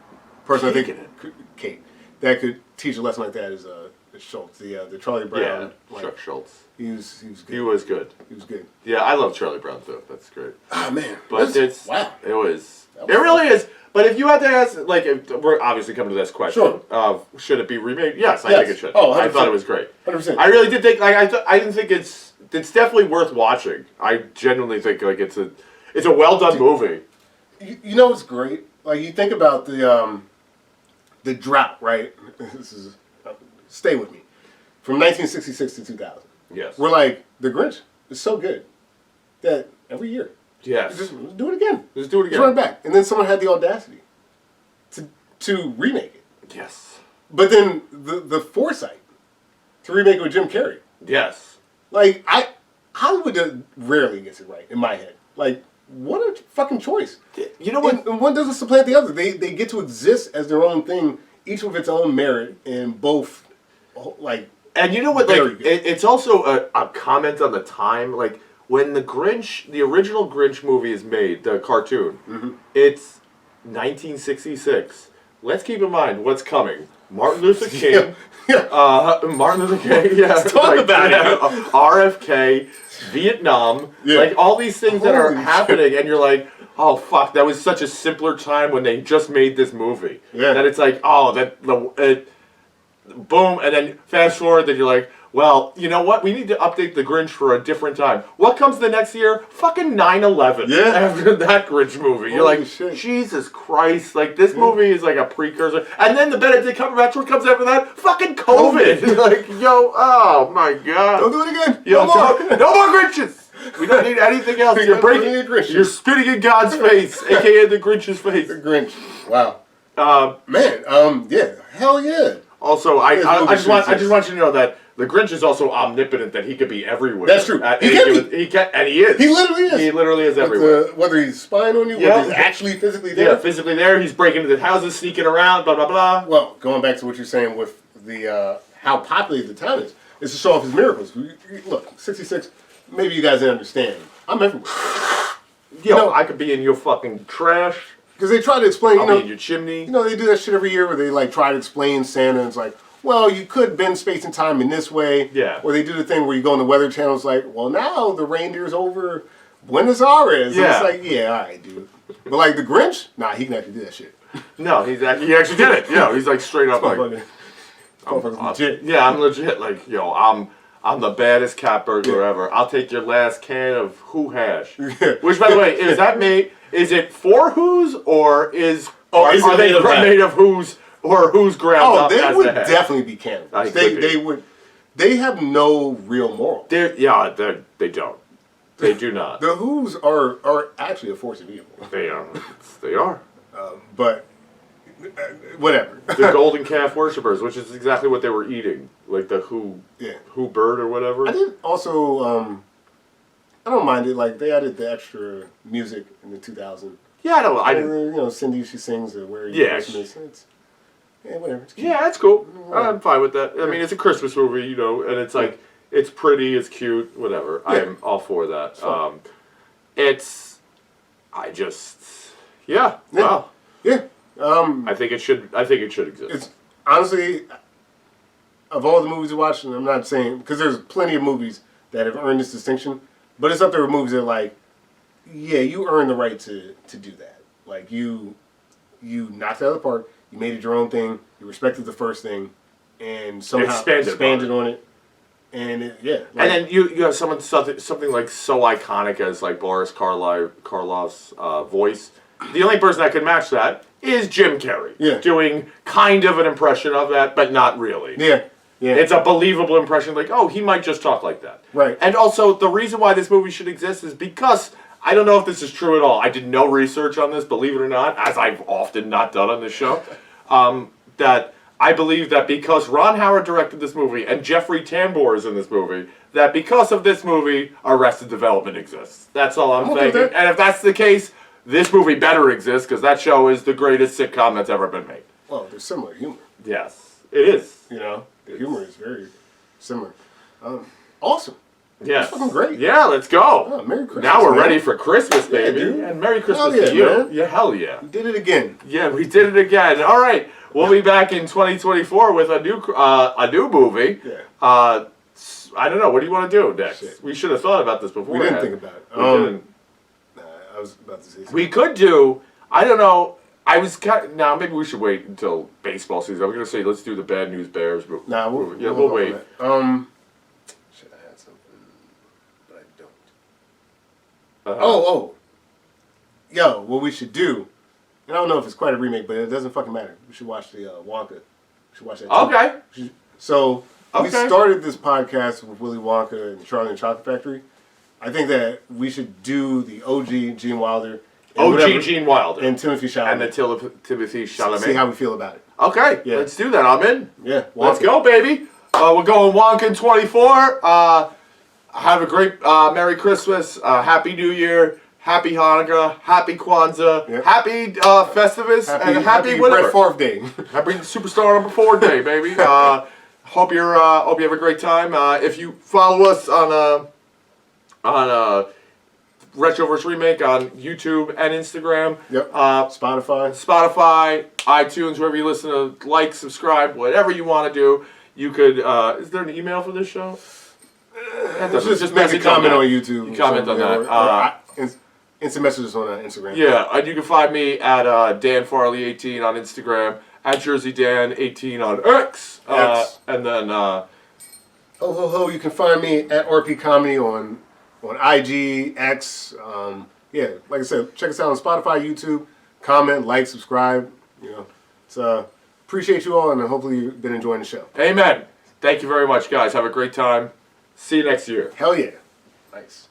person I think Kate that could teach a lesson like that is Schultz, the Charlie Brown. Yeah, Chuck Schultz. He was good. He was good. He was good. Yeah, I love Charlie Brown too. That's great. Oh man, but wow. It really is. But if you had to ask, like, we're obviously coming to this question of should it be remade? Yes, I think it should. Oh, 100%. I thought it was great. 100%. I really did think I didn't think it's definitely worth watching. I genuinely think like it's a well done movie. You know what's great? Like you think about the drought, right? This is stay with me. From 1966 to 2000. Yes. We're like the Grinch is so good that every year. Yes. Just do it again. Just do it again. Just run it back. And then someone had the audacity to remake it. Yes. But then the foresight to remake it with Jim Carrey. Yes. Like, Hollywood rarely gets it right, in my head. Like, what a fucking choice. You know what? And one doesn't supplant the other. They get to exist as their own thing, each with its own merit, and both, like... And you know what? Like, it's also a comment on the time. Like, when the original Grinch movie is made, the cartoon, it's 1966. Let's keep in mind what's coming. Martin Luther King. Martin Luther King, yeah. Let's talk about it. RFK, Vietnam, like all these things that are happening, and you're like, oh fuck, that was such a simpler time when they just made this movie. Yeah. That it's like, oh, boom, and then fast forward, then you're like, well, you know what? We need to update the Grinch for a different time. What comes the next year? Fucking 9/11. Yeah. After that Grinch movie. You're like, shit. Jesus Christ. Like, this movie is like a precursor. And then the Benedict Cumberbatch one comes after that. Fucking COVID. Like, yo, oh my God. Don't do it again. Yo, no more Grinches. We don't need anything else. You're spitting in God's face, a.k.a. the Grinch's face. The Grinch. Wow. Yeah. Hell yeah. Also, I just want you to know that the Grinch is also omnipotent, that he could be everywhere. That's true. And he is. He literally is. He literally is everywhere. Whether he's spying on you, whether he's actually physically there. Yeah, physically there. He's breaking into the houses, sneaking around, blah, blah, blah. Well, going back to what you're saying with the how populated the town is to show off his miracles. Look, 66, maybe you guys didn't understand. I'm everywhere. I could be in your fucking trash. Because they try to explain, I'll be in your chimney. You know, they do that shit every year where they like try to explain Santa, and it's like, well, you could bend space and time in this way. Yeah. Or they do the thing where you go on the Weather Channel, it's like, well, now the reindeer's over Buenos Aires. Yeah. And it's like, yeah, all right, dude. But like the Grinch, nah, he can actually do that shit. No, he actually did it. Yeah, he's like straight up like, I'm legit. Yeah, I'm legit. Like, yo, I'm the baddest cat burglar ever. I'll take your last can of Who Hash. Which, by the way, is that made? Is it for Who's or are they made of Who's? Or who's ground up as the head? Oh, they would definitely be cannibals. They would. They have no real moral. They don't. They do not. The Who's are actually a force of evil. They are. They are. But whatever. The golden calf worshippers, which is exactly what they were eating, like the Who bird or whatever. I did also. I don't mind it. Like they added the extra music in the 2000. Yeah, I don't. You know, Cindy, she sings "Where Are You Christmas." Yeah, whatever. It's cute. Yeah, that's cool. I'm fine with that. I mean, it's a Christmas movie, you know, and it's like, it's pretty, it's cute, whatever. Yeah. I'm all for that. Wow. Yeah. I think it should exist. It's honestly, of all the movies we watched, and I'm not saying, because there's plenty of movies that have earned this distinction, but it's up there with movies that are like, yeah, you earn the right to do that. Like, you knocked it out of the park. You made it your own thing. You respected the first thing, and somehow expanded on it. And and then you have something like so iconic as like Boris Karloff's voice. The only person that can match that is Jim Carrey, doing kind of an impression of that, but not really. Yeah. It's a believable impression, like, oh, he might just talk like that. Right. And also, the reason why this movie should exist is because, I don't know if this is true at all, I did no research on this, believe it or not, as I've often not done on this show, that I believe that because Ron Howard directed this movie, and Jeffrey Tambor is in this movie, that because of this movie, Arrested Development exists. That's all I'm thinking. And if that's the case, this movie better exist, because that show is the greatest sitcom that's ever been made. Well, there's similar humor. Yes, it is. You know, the humor is very similar. Awesome. Yeah. That's fucking great. Yeah, let's go. Oh, Merry Christmas. Now we're ready for Christmas, baby. Yeah, dude. And Merry Christmas to you. Man. Yeah, hell yeah. We did it again. Yeah, we did it again. All right. We'll be back in 2024 with a new movie. Yeah. I don't know. What do you want to do next? Shit. We should have thought about this before. We didn't think about it. We didn't. I was about to say something. We could do, I don't know, now maybe we should wait until baseball season. I'm going to say let's do the Bad News Bears movie. Nah, we'll wait. Should I had something, but I don't. Yo, what we should do, and I don't know if it's quite a remake, but it doesn't fucking matter. We should watch the Wonka. We should watch that too. Okay. We started this podcast with Willy Wonka and Charlie and the Chocolate Factory. I think that we should do the OG Gene Wilder OG Gene Wilder. And Timothy Chalamet. And the Timothy Chalamet. See how we feel about it. Okay, let's do that. I'm in. Yeah, let's go, baby. We're going Wonkin 24. Have a great Merry Christmas, Happy New Year, Happy Hanukkah, Happy Kwanzaa, Happy Festivus, and Happy whatever. Brett Favre Day. Happy Superstar number 4 day, baby. Hope you have a great time. If you follow us on Retroverse Remake on YouTube and Instagram. Yep. Spotify, iTunes, wherever you listen to, like, subscribe, whatever you want to do. You could. Is there an email for this show? Just make a comment on YouTube. You comment on that. Instant messages on Instagram. Yeah, and you can find me at DanFarley18 on Instagram, at JerseyDan18 on X. And then you can find me at RP Comedy on IG, X. Like I said, check us out on Spotify, YouTube. Comment, like, subscribe. Appreciate you all, and hopefully you've been enjoying the show. Amen. Thank you very much, guys. Have a great time. See you next year. Hell yeah. Nice.